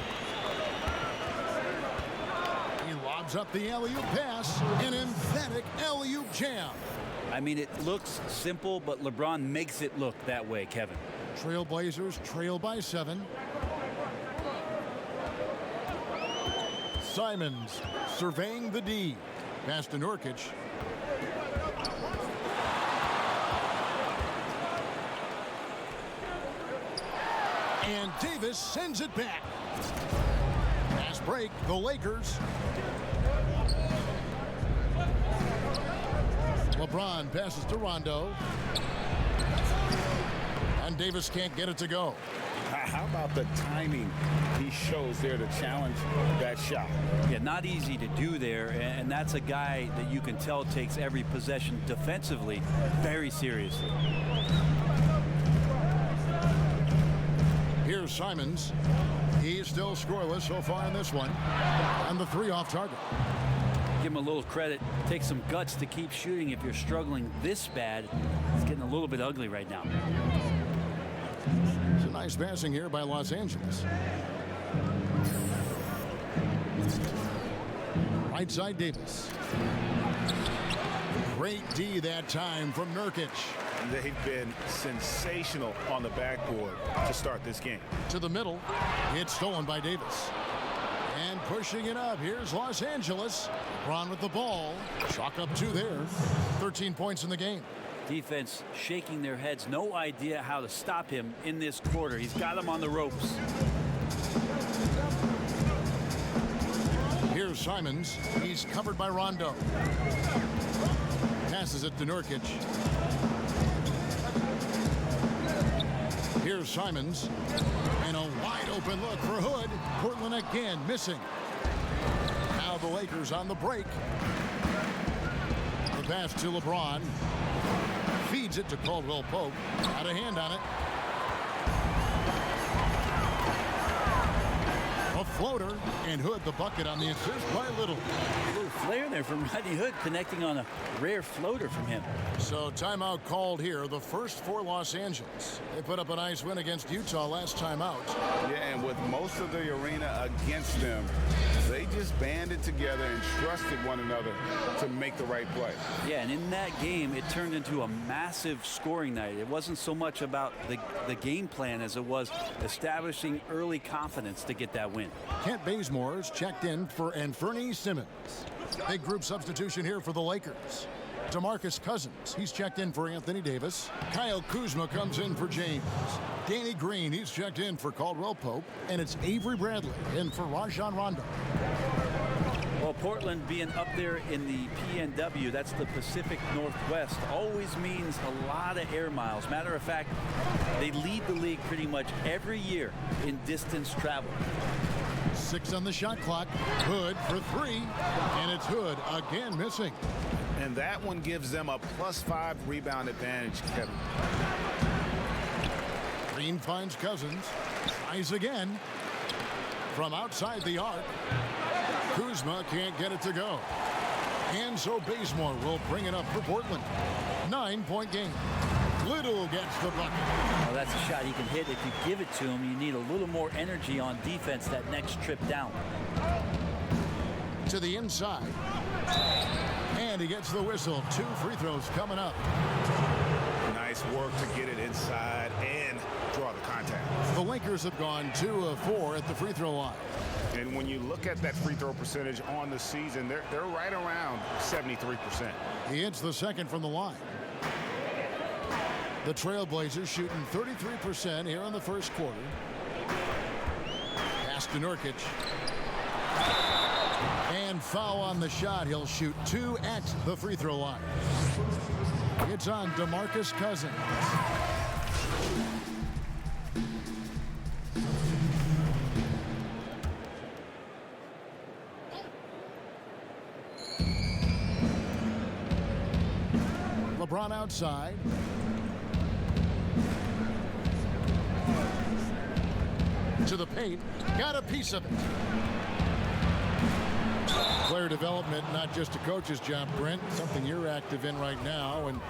He lobs up the alley-oop pass. An emphatic alley-oop jam. I mean, it looks simple, but LeBron makes it look that way, Kevin. Trailblazers trail by 7. Simons surveying the D. Pass to Nurkic. And Davis sends it back. Fast break, the Lakers. LeBron passes to Rondo. And Davis can't get it to go. How about the timing he shows there to challenge that shot? Yeah, not easy to do there, and that's a guy that you can tell takes every possession defensively very seriously. Here's Simons. He's still scoreless so far in this one. And the 3 off target. Give him a little credit. Take some guts to keep shooting if you're struggling this bad. It's getting a little bit ugly right now. It's a nice passing here by Los Angeles. Right side Davis. Great D that time from Nurkic. They've been sensational on the backboard to start this game. To the middle. It's stolen by Davis. And pushing it up. Here's Los Angeles. LeBron with the ball. Chalk up 2 there. 13 points in the game. Defense shaking their heads. No idea how to stop him in this quarter. He's got him on the ropes. Here's Simons. He's covered by Rondo. Passes it to Nurkic. Here's Simons. And a wide open look for Hood. Portland again missing. Now the Lakers on the break. The pass to LeBron. Feeds it to Caldwell Pope. Got a hand on it. A floater, and Hood the bucket on the assist by Little. A little flare there from Rodney Hood, connecting on a rare floater from him. So timeout called here, the first for Los Angeles. They put up a nice win against Utah last time out. Yeah, and with most of the arena against them, they just banded together and trusted one another to make the right play. Yeah, and in that game, it turned into a massive scoring night. It wasn't so much about the game plan as it was establishing early confidence to get that win. Kent Bazemore's checked in for Anthony Simmons. Big group substitution here for the Lakers. DeMarcus Cousins, he's checked in for Anthony Davis. Kyle Kuzma comes in for James. Danny Green, he's checked in for Caldwell Pope. And it's Avery Bradley in for Rajon Rondo. Well, Portland being up there in the PNW, that's the Pacific Northwest, always means a lot of air miles. Matter of fact, they lead the league pretty much every year in distance travel. 6 on the shot clock. Hood for 3. And it's Hood again missing. And that one gives them a +5 rebound advantage, Kevin. Green finds Cousins. Tries again. From outside the arc. Kuzma can't get it to go. And so Bazemore will bring it up for Portland. 9-point game. Little gets the bucket. Well, that's a shot he can hit. If you give it to him, you need a little more energy on defense that next trip down. To the inside. And he gets the whistle. 2 free throws coming up. Nice work to get it inside and draw the contact. The Lakers have gone 2 of 4 at the free throw line. And when you look at that free throw percentage on the season, they're right around 73%. He hits the second from the line. The Trailblazers shooting 33% here in the first quarter. Pass to Nurkic. And foul on the shot. He'll shoot 2 at the free throw line. It's on DeMarcus Cousins. LeBron outside. To the paint. Got a piece of it. Player development, not just a coach's job, Brent, something you're active in right now. And,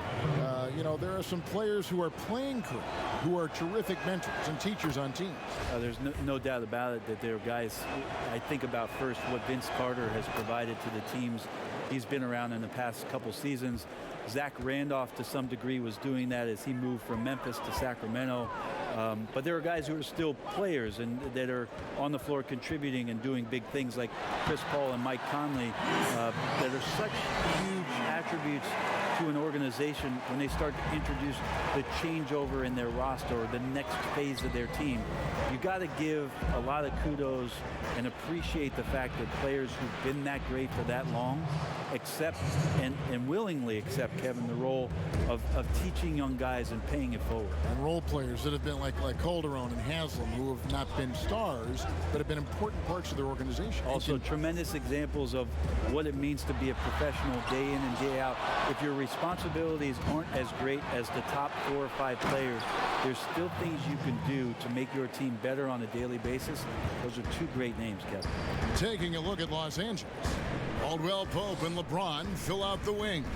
you know, there are some players who are playing career, who are terrific mentors and teachers on teams. There's no doubt about it that there are guys. I think about first what Vince Carter has provided to the teams he's been around in the past couple seasons. Zach Randolph, to some degree, was doing that as he moved from Memphis to Sacramento. But there are guys who are still players and that are on the floor contributing and doing big things like Chris Paul and Mike Conley that are such huge attributes to an organization when they start to introduce the changeover in their roster or the next phase of their team. You got to give a lot of kudos and appreciate the fact that players who've been that great for that long accept and willingly accept, Kevin, the role of teaching young guys and paying it forward. And role players that have been like Calderon and Haslam, who have not been stars, but have been important parts of their organization. Also, tremendous examples of what it means to be a professional day in and day out. If your responsibilities aren't as great as the top 4 or 5 players, there's still things you can do to make your team better on a daily basis. Those are 2 great names, Kevin. Taking a look at Los Angeles. Caldwell Pope and LeBron fill out the wings.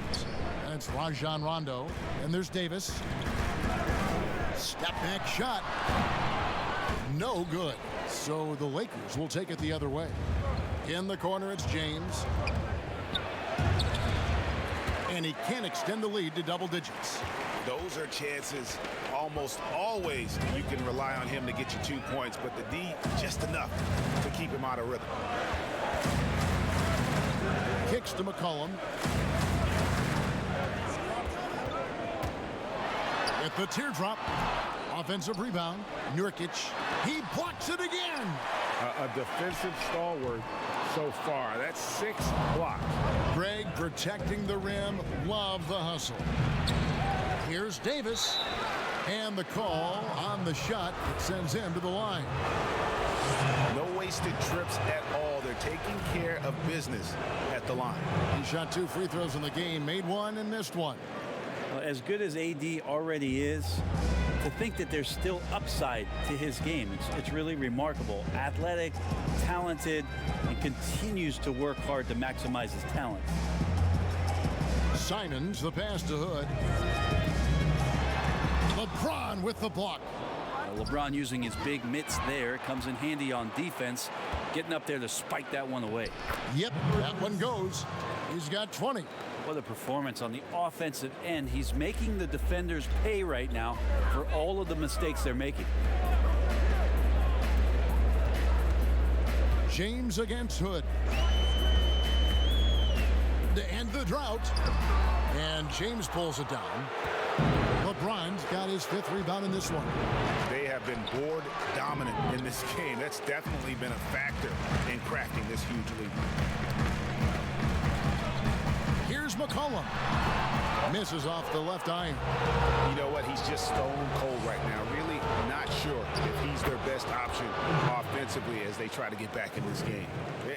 That's Rajon Rondo. And there's Davis. Step back shot. No good. So the Lakers will take it the other way. In the corner, it's James. And he can't extend the lead to double digits. Those are chances almost always you can rely on him to get you 2 points, but the D just enough to keep him out of rhythm. Kicks to McCollum. At the teardrop. Offensive rebound. Nurkic. He blocks it again. A defensive stalwart so far. That's 6 blocks. Greg protecting the rim. Love the hustle. Here's Davis. And the call on the shot that sends him to the line. No wasted trips at all. They're taking care of business at the line. He shot 2 free throws in the game, made 1 and missed 1. Well, as good as AD already is, to think that there's still upside to his game, it's really remarkable. Athletic, talented, and continues to work hard to maximize his talent. Simons, the pass to Hood. LeBron with the block. LeBron using his big mitts there. Comes in handy on defense. Getting up there to spike that one away. Yep, that one goes. He's got 20. What a performance on the offensive end. He's making the defenders pay right now for all of the mistakes they're making. James against Hood. To end the drought. And James pulls it down. LeBron's got his 5th rebound in this one. They have been board dominant in this game. That's definitely been a factor in crafting this huge lead. Here's McCollum. Misses off the left eye. You know what? He's just stone cold right now. Really not sure if he's their best option offensively as they try to get back in this game.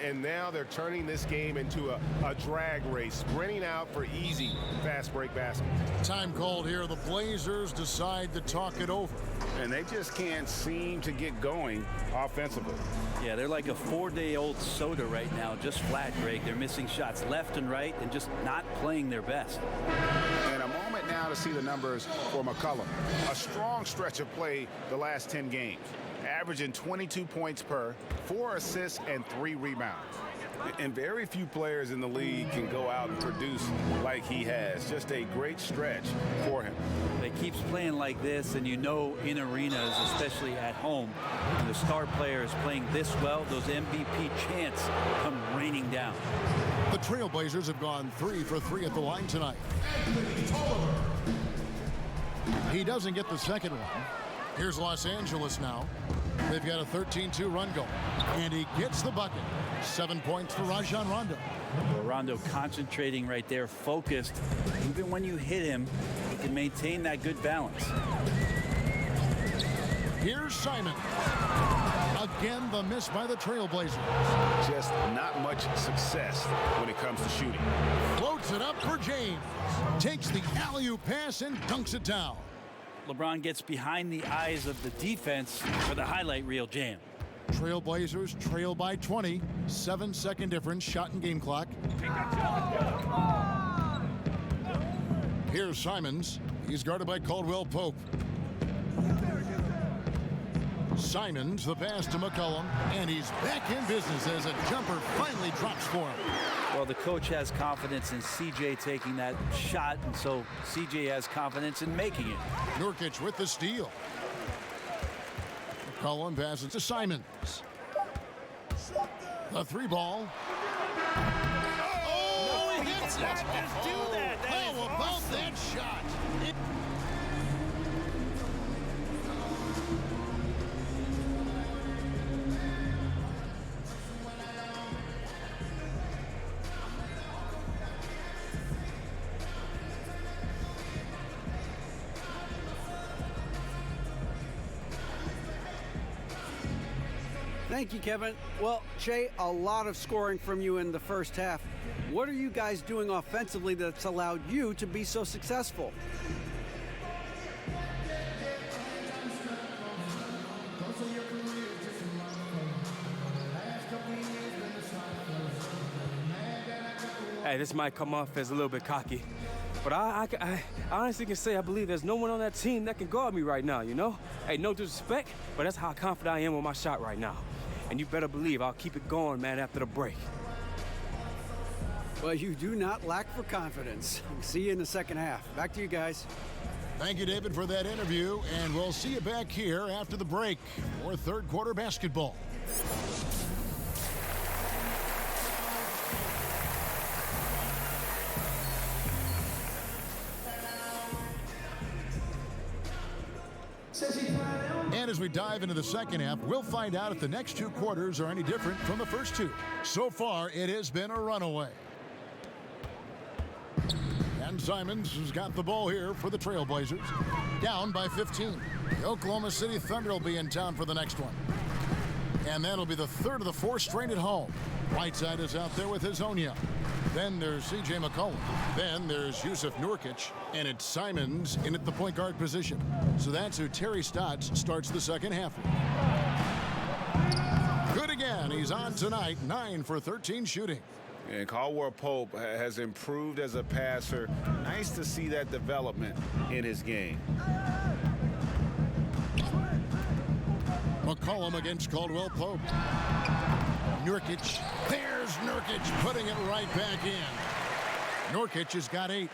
And now they're turning this game into a drag race, sprinting out for easy fast break baskets. Time called here. The Blazers decide to talk it over. And they just can't seem to get going offensively. Yeah, they're like a 4-day-old soda right now, just flat, Greg. They're missing shots left and right and just not playing their best. And a moment now to see the numbers for McCollum. A strong stretch of play the last 10 games. Averaging 22 points per, 4 assists, and 3 rebounds. And very few players in the league can go out and produce like he has. Just a great stretch for him. He keeps playing like this, and you know in arenas, especially at home, when the star player is playing this well, those MVP chants come raining down. The Trailblazers have gone 3 for 3 at the line tonight. He doesn't get the second one. Here's Los Angeles now. They've got a 13-2 run going. And he gets the bucket. 7 points for Rajon Rondo. Well, Rondo concentrating right there, focused. Even when you hit him, he can maintain that good balance. Here's Simon. Again, the miss by the Trailblazers. Just not much success when it comes to shooting. Floats it up for James. Takes the alley-oop pass and dunks it down. LeBron gets behind the eyes of the defense for the highlight reel jam. Trailblazers trail by 20. 7-second difference, shot and game clock. Here's Simons. He's guarded by Caldwell Pope. Simons, the pass to McCollum, and he's back in business as a jumper finally drops for him. Well, the coach has confidence in CJ taking that shot, and so CJ has confidence in making it. Nurkic with the steal. McCollum passes to Simons. The 3-ball. Oh, he hits it! How about that shot? Thank you, Kevin. Well, Che, a lot of scoring from you in the first half. What are you guys doing offensively that's allowed you to be so successful? Hey, this might come off as a little bit cocky, but I honestly can say I believe there's no one on that team that can guard me right now, you know? Hey, no disrespect, but that's how confident I am with my shot right now. And you better believe I'll keep it going, man, after the break. Well, you do not lack for confidence. See you in the second half. Back to you guys. Thank you, David, for that interview, and we'll see you back here after the break for third quarter basketball. And as we dive into the second half, we'll find out if the next two quarters are any different from the first two. So far, it has been a runaway. And Simons has got the ball here for the Trailblazers. Down by 15. The Oklahoma City Thunder will be in town for the next one. And that'll be the third of the four straight at home. Whiteside is out there with Hazonia. Then there's C.J. McCollum. Then there's Yusuf Nurkic. And it's Simons in at the point guard position. So that's who Terry Stotts starts the second half with. Good again. He's on tonight. 9 for 13 shooting. And Caldwell Pope has improved as a passer. Nice to see that development in his game. McCollum against Caldwell Pope. Nurkic. There's Nurkic putting it right back in. Nurkic has got 8.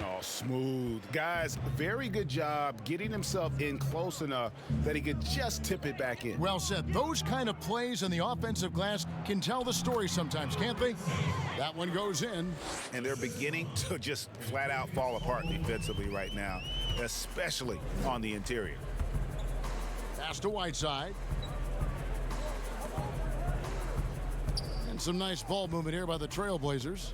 Oh, smooth. Guys, very good job getting himself in close enough that he could just tip it back in. Well said. Those kind of plays in the offensive glass can tell the story sometimes, can't they? That one goes in. And they're beginning to just flat out fall apart defensively right now, especially on the interior. Pass to Whiteside. And some nice ball movement here by the Trailblazers.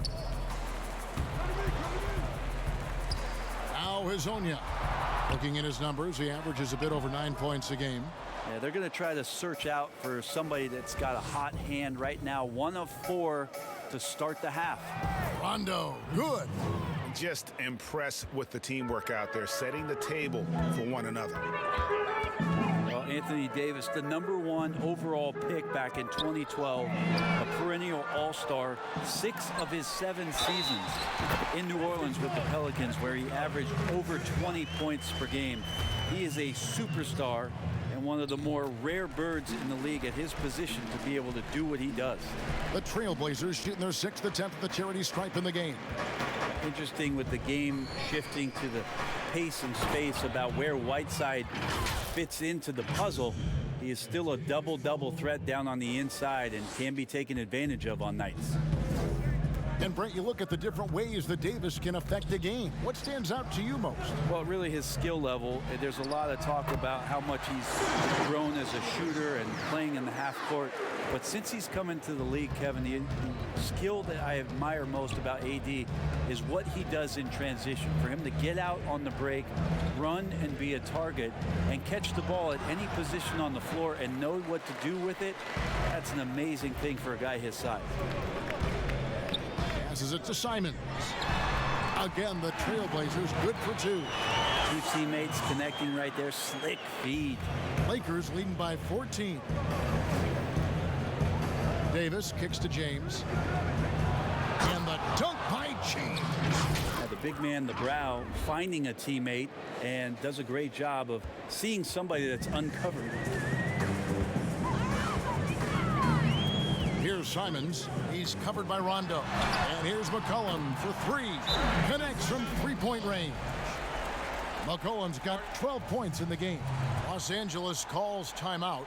Now Hazonia. Looking at his numbers, he averages a bit over 9 points a game. Yeah, they're going to try to search out for somebody that's got a hot hand right now. 1 of 4 to start the half. Rondo, good. Just impressed with the teamwork out there, setting the table for one another. Well, Anthony Davis, the #1 overall pick back in 2012, a perennial all-star, 6 of his 7 seasons in New Orleans with the Pelicans, where he averaged over 20 points per game. He is a superstar and one of the more rare birds in the league at his position to be able to do what he does. The Trailblazers shooting their 6th attempt at the charity stripe in the game. Interesting with the game shifting to the pace and space about where Whiteside fits into the puzzle. He is still a double-double threat down on the inside and can be taken advantage of on nights. And Brent, you look at the different ways that Davis can affect the game. What stands out to you most? Well, really his skill level. There's a lot of talk about how much he's grown as a shooter and playing in the half court. But since he's come into the league, Kevin, the skill that I admire most about AD is what he does in transition. For him to get out on the break, run and be a target, and catch the ball at any position on the floor and know what to do with it, that's an amazing thing for a guy his size. Passes it to Simons. Again, the Trailblazers good for two. Two teammates connecting right there. Slick feed. Lakers leading by 14. Davis kicks to James. And the dunk by James. The big man, the brow, finding a teammate and does a great job of seeing somebody that's uncovered. Here's Simons. He's covered by Rondo. And here's McCollum for three. Connects from three-point range. McCollum's got 12 points in the game. Los Angeles calls timeout.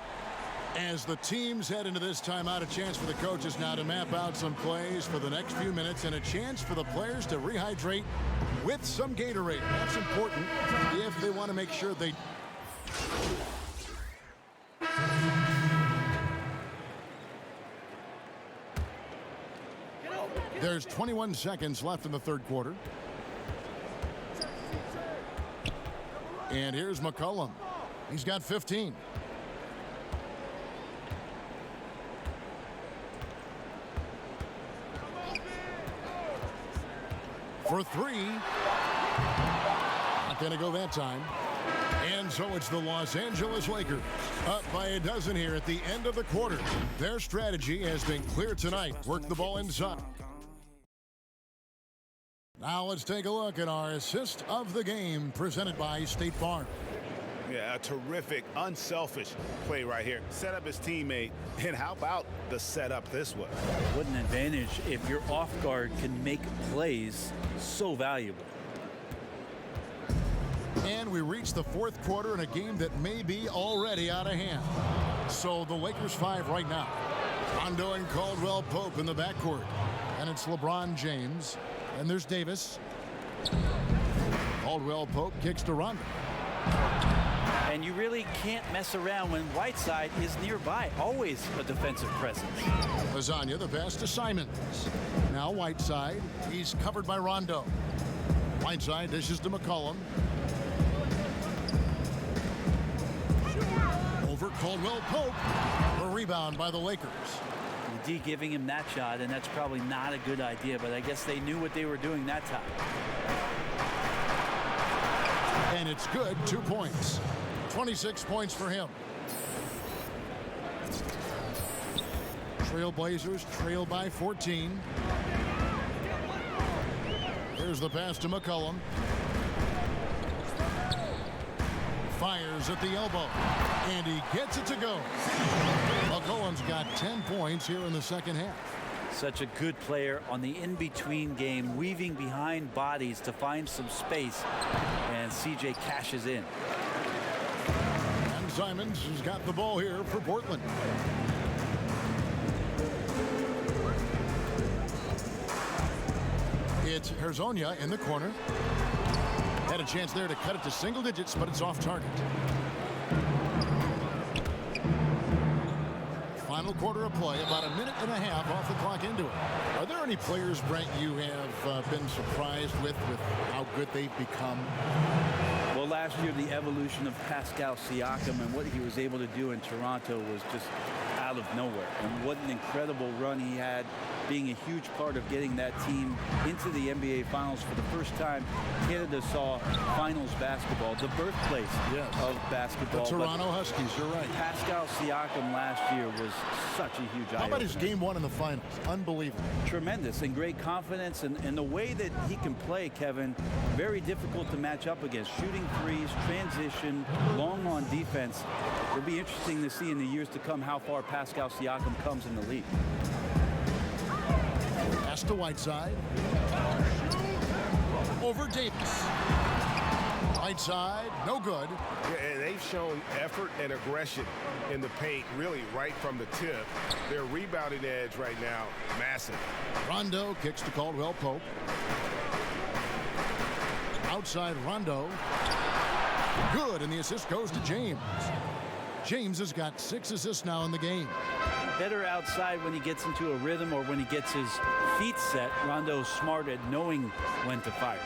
As the teams head into this timeout, a chance for the coaches now to map out some plays for the next few minutes and a chance for the players to rehydrate with some Gatorade. That's important if they want to make sure they... There's 21 seconds left in the third quarter. And here's McCollum. He's got 15. For three. Not going to go that time. And so it's the Los Angeles Lakers up by a dozen here at the end of the quarter. Their strategy has been clear tonight. Work the ball inside. Now let's take a look at our assist of the game presented by State Farm. Yeah, a terrific, unselfish play right here. Set up his teammate, and how about the setup this way? What an advantage if your off guard can make plays so valuable. And we reach the fourth quarter in a game that may be already out of hand. So the Lakers 5 right now. Rondo and Caldwell Pope in the backcourt. And it's LeBron James. And there's Davis. Caldwell Pope kicks to Rondo. And you really can't mess around when Whiteside is nearby. Always a defensive presence. Lasagna, the pass to Simons. Now Whiteside. He's covered by Rondo. Whiteside dishes to McCollum. Over Caldwell Pope. A rebound by the Lakers. The D giving him that shot, and that's probably not a good idea, but I guess they knew what they were doing that time. And it's good. 2 points. 26 points for him. Trailblazers trail by 14. Here's the pass to McCollum. Fires at the elbow. And he gets it to go. McCollum's got 10 points here in the second half. Such a good player on the in-between game, weaving behind bodies to find some space. And CJ cashes in. And Simons has got the ball here for Portland. It's Hezonja in the corner. Had a chance there to cut it to single digits, but it's off target. Final quarter of play, about a minute and a half off the clock into it. Are there any players, Brent, you have been surprised with how good they've become? Well, last year, the evolution of Pascal Siakam and what he was able to do in Toronto was just out of nowhere. And what an incredible run he had, being a huge part of getting that team into the NBA Finals for the first time. Canada saw finals basketball, the birthplace of basketball. The Toronto Huskies, you're right. Pascal Siakam last year was such a huge eye-opener. How about his game one in the finals? Unbelievable. Tremendous, and great confidence, and the way that he can play, Kevin, very difficult to match up against. Shooting threes, transition, long on defense. It'll be interesting to see in the years to come how far Pascal Siakam comes in the league. Pass to Whiteside. Over Davis. Whiteside, no good. Yeah, and they've shown effort and aggression in the paint, really right from the tip. Their rebounding edge right now, massive. Rondo kicks to Caldwell Pope. Outside Rondo. Good, and the assist goes to James. James has got 6 assists now in the game. Better outside when he gets into a rhythm or when he gets his feet set. Rondo's smart at knowing when to fire.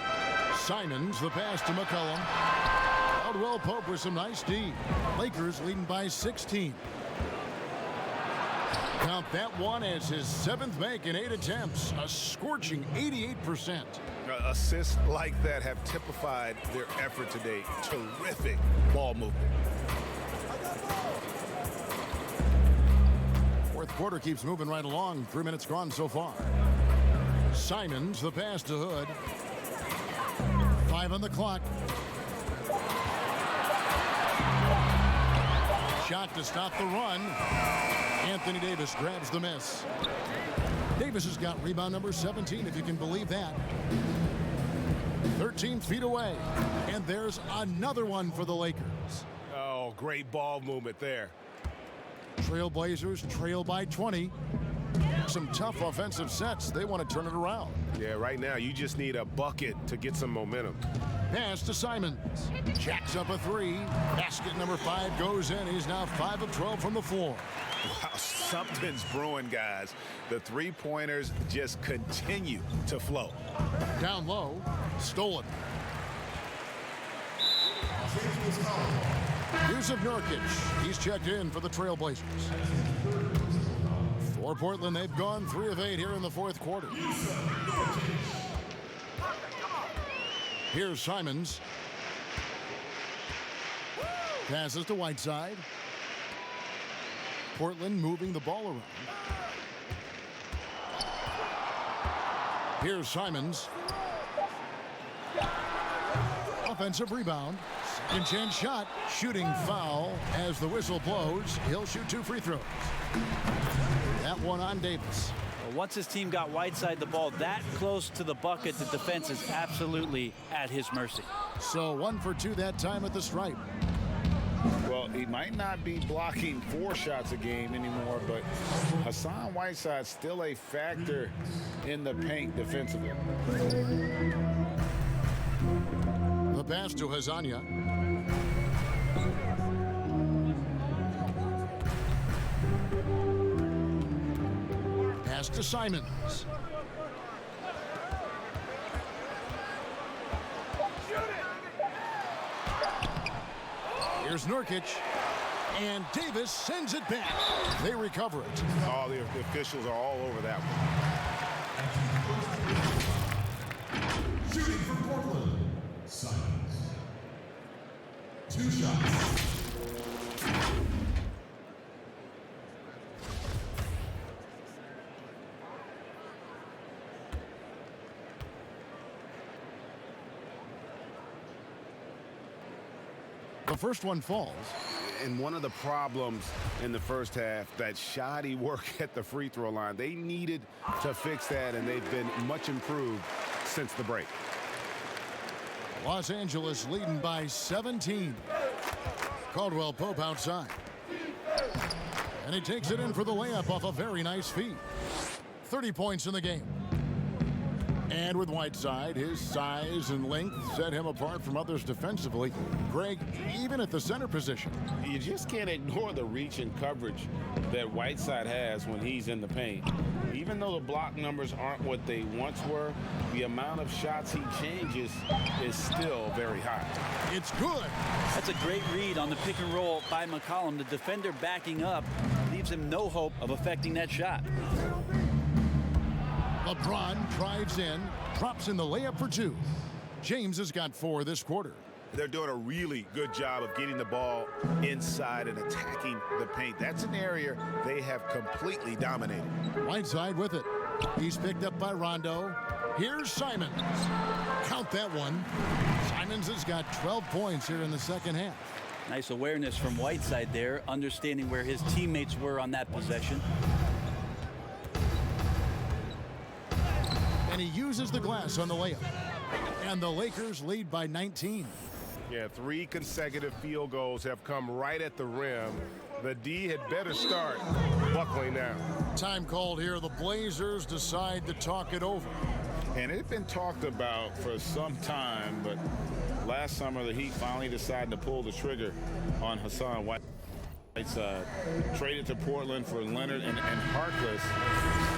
Simons, the pass to McCollum. Caldwell Pope with some nice D. Lakers leading by 16. Count that one as his 7th make in 8 attempts. A scorching 88%. Assists like that have typified their effort today. Terrific ball movement. Fourth quarter keeps moving right along. 3 minutes gone so far. Simons, the pass to Hood. 5 on the clock. Shot to stop the run. Anthony Davis grabs the miss. Davis has got rebound number 17, if you can believe that. 13 feet away. And there's another one for the Lakers. Oh, great ball movement there. Trailblazers trail by 20. Some tough offensive sets. They want to turn it around. Yeah, right now you just need a bucket to get some momentum. Pass to Simons. Jacks up a 3. Basket number 5 goes in. He's now 5 of 12 from the floor. Wow, something's brewing, guys. The three-pointers just continue to flow. Down low, stolen. Here's of Nurkic. He's checked in for the Trailblazers. For Portland, they've gone 3 of 8 here in the fourth quarter. Here's Simons. Passes to Whiteside. Portland moving the ball around. Here's Simons. Offensive rebound. Second chance shot. Shooting foul as the whistle blows. He'll shoot 2 free throws. That one on Davis. Well, once his team got Whiteside the ball that close to the bucket, the defense is absolutely at his mercy. So 1 for 2 that time at the stripe. Well, he might not be blocking 4 shots a game anymore, but Hassan Whiteside's still a factor in the paint defensively. The pass to Hazanya. Pass to Simons. Here's Nurkic. And Davis sends it back. They recover it. Oh, the officials are all over that one. Shooting for Portland, Simons. 2 shots. The first one falls. And one of the problems in the first half, that shoddy work at the free throw line, they needed to fix that, and they've been much improved since the break. Los Angeles leading by 17. Caldwell Pope outside. And he takes it in for the layup off a very nice feed. 30 points in the game. And with Whiteside, his size and length set him apart from others defensively. Greg, even at the center position. You just can't ignore the reach and coverage that Whiteside has when he's in the paint. Even though the block numbers aren't what they once were, the amount of shots he changes is still very high. It's good. That's a great read on the pick and roll by McCollum. The defender backing up leaves him no hope of affecting that shot. LeBron drives in, drops in the layup for 2. James has got 4 this quarter. They're doing a really good job of getting the ball inside and attacking the paint. That's an area they have completely dominated. Whiteside with it. He's picked up by Rondo. Here's Simons. Count that one. Simons has got 12 points here in the second half. Nice awareness from Whiteside there, understanding where his teammates were on that possession. And he uses the glass on the layup. And the Lakers lead by 19. Yeah, 3 consecutive field goals have come right at the rim. The D had better start buckling down. Time called here. The Blazers decide to talk it over. And it had been talked about for some time, but last summer the Heat finally decided to pull the trigger on Hassan Whiteside. Traded to Portland for Leonard and Harkless.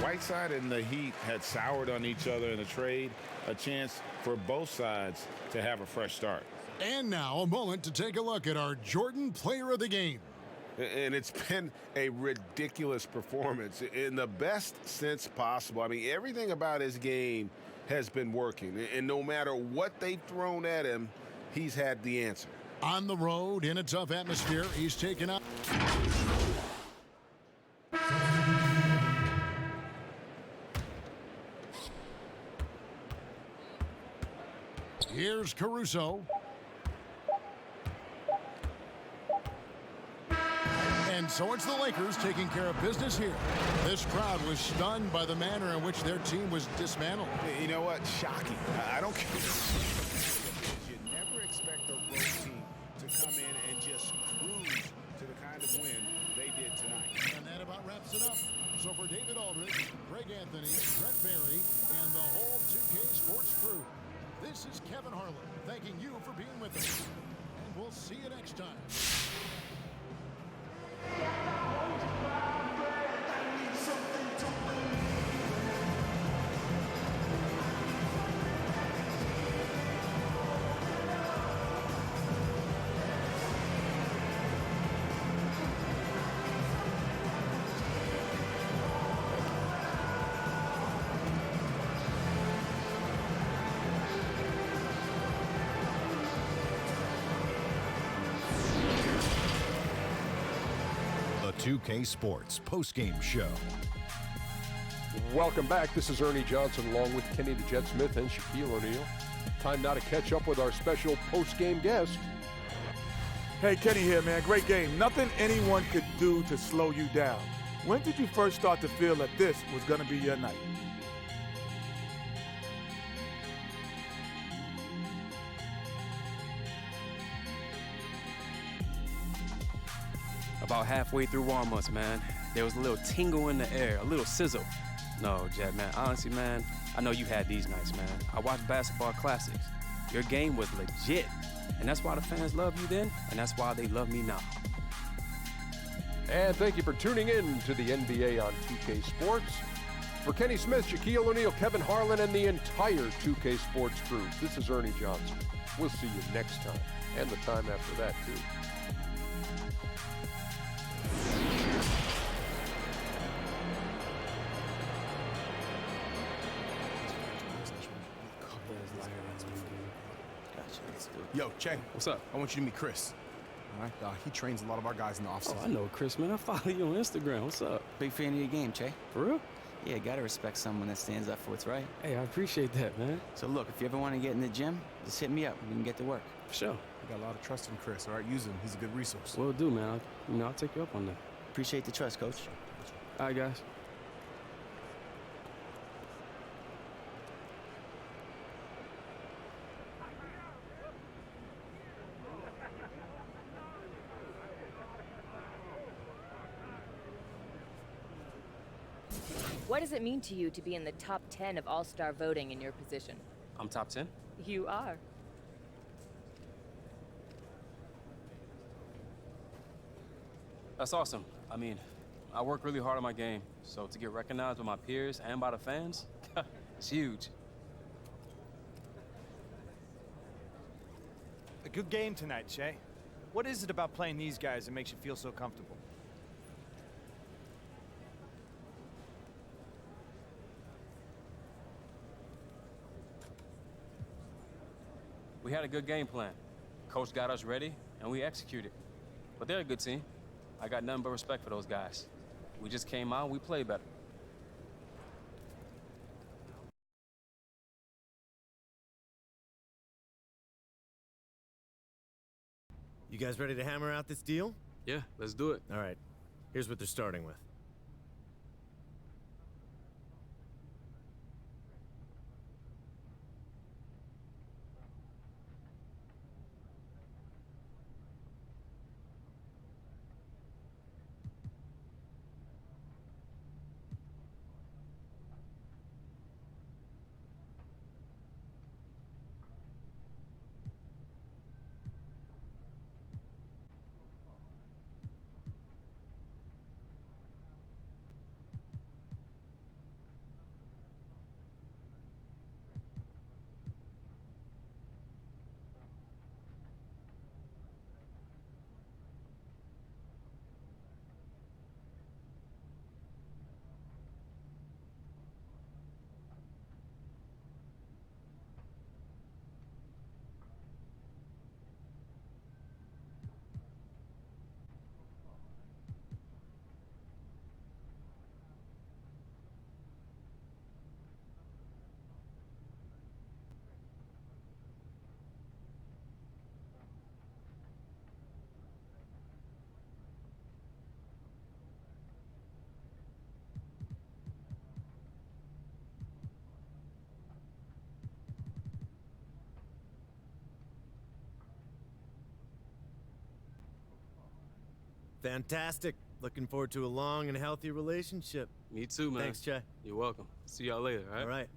Whiteside and the Heat had soured on each other in the trade, a chance for both sides to have a fresh start. And now a moment to take a look at our Jordan Player of the Game. And it's been a ridiculous performance in the best sense possible. I mean, everything about his game has been working. And no matter what they've thrown at him, he's had the answer. On the road, in a tough atmosphere, he's taken out. Here's Caruso. And so it's the Lakers taking care of business here. This crowd was stunned by the manner in which their team was dismantled. You know what? Shocking. I don't care. You never expect a road team to come in and just cruise to the kind of win they did tonight. And that about wraps it up. So for David Aldridge, Greg Anthony, Brett Barry, and the whole 2K Sports crew, this is Kevin Harlan thanking you for being with us. And we'll see you next time. The 2K Sports postgame show. Welcome back. This is Ernie Johnson along with Kenny the Jet Smith and Shaquille O'Neal. Time now to catch up with our special postgame guest. Hey, Kenny here, man. Great game. Nothing anyone could do to slow you down. When did you first start to feel that this was going to be your night? About halfway through warm-ups, man, there was a little tingle in the air, a little sizzle. No, Jet, man, honestly, man, I know you had these nights, man. I watched basketball classics. Your game was legit, and that's why the fans love you then, and that's why they love me now. And thank you for tuning in to the NBA on 2K Sports. For Kenny Smith, Shaquille O'Neal, Kevin Harlan, and the entire 2K Sports crew, this is Ernie Johnson. We'll see you next time, and the time after that, too. Yo, Che. What's up? I want you to meet Chris. All right? He trains a lot of our guys in the offseason. Oh, I know Chris, man. I follow you on Instagram. What's up? Big fan of your game, Che. For real? Yeah, gotta respect someone that stands up for what's right. Hey, I appreciate that, man. So look, if you ever want to get in the gym, just hit me up. We can get to work. For sure. I got a lot of trust in Chris, all right? Use him. He's a good resource. Will do, man. I'll take you up on that. Appreciate the trust, Coach. All right, guys. What does it mean to you to be in the top 10 of All-Star voting in your position? I'm top 10? You are. That's awesome. I mean, I work really hard on my game, so to get recognized by my peers and by the fans, it's huge. A good game tonight, Che. What is it about playing these guys that makes you feel so comfortable? We had a good game plan. Coach got us ready, and we executed. But they're a good team. I got nothing but respect for those guys. We just came out, we played better. You guys ready to hammer out this deal? Yeah, let's do it. All right. Here's what they're starting with. Fantastic. Looking forward to a long and healthy relationship. Me too, man. Thanks, Che. You're welcome. See y'all later, all right? All right.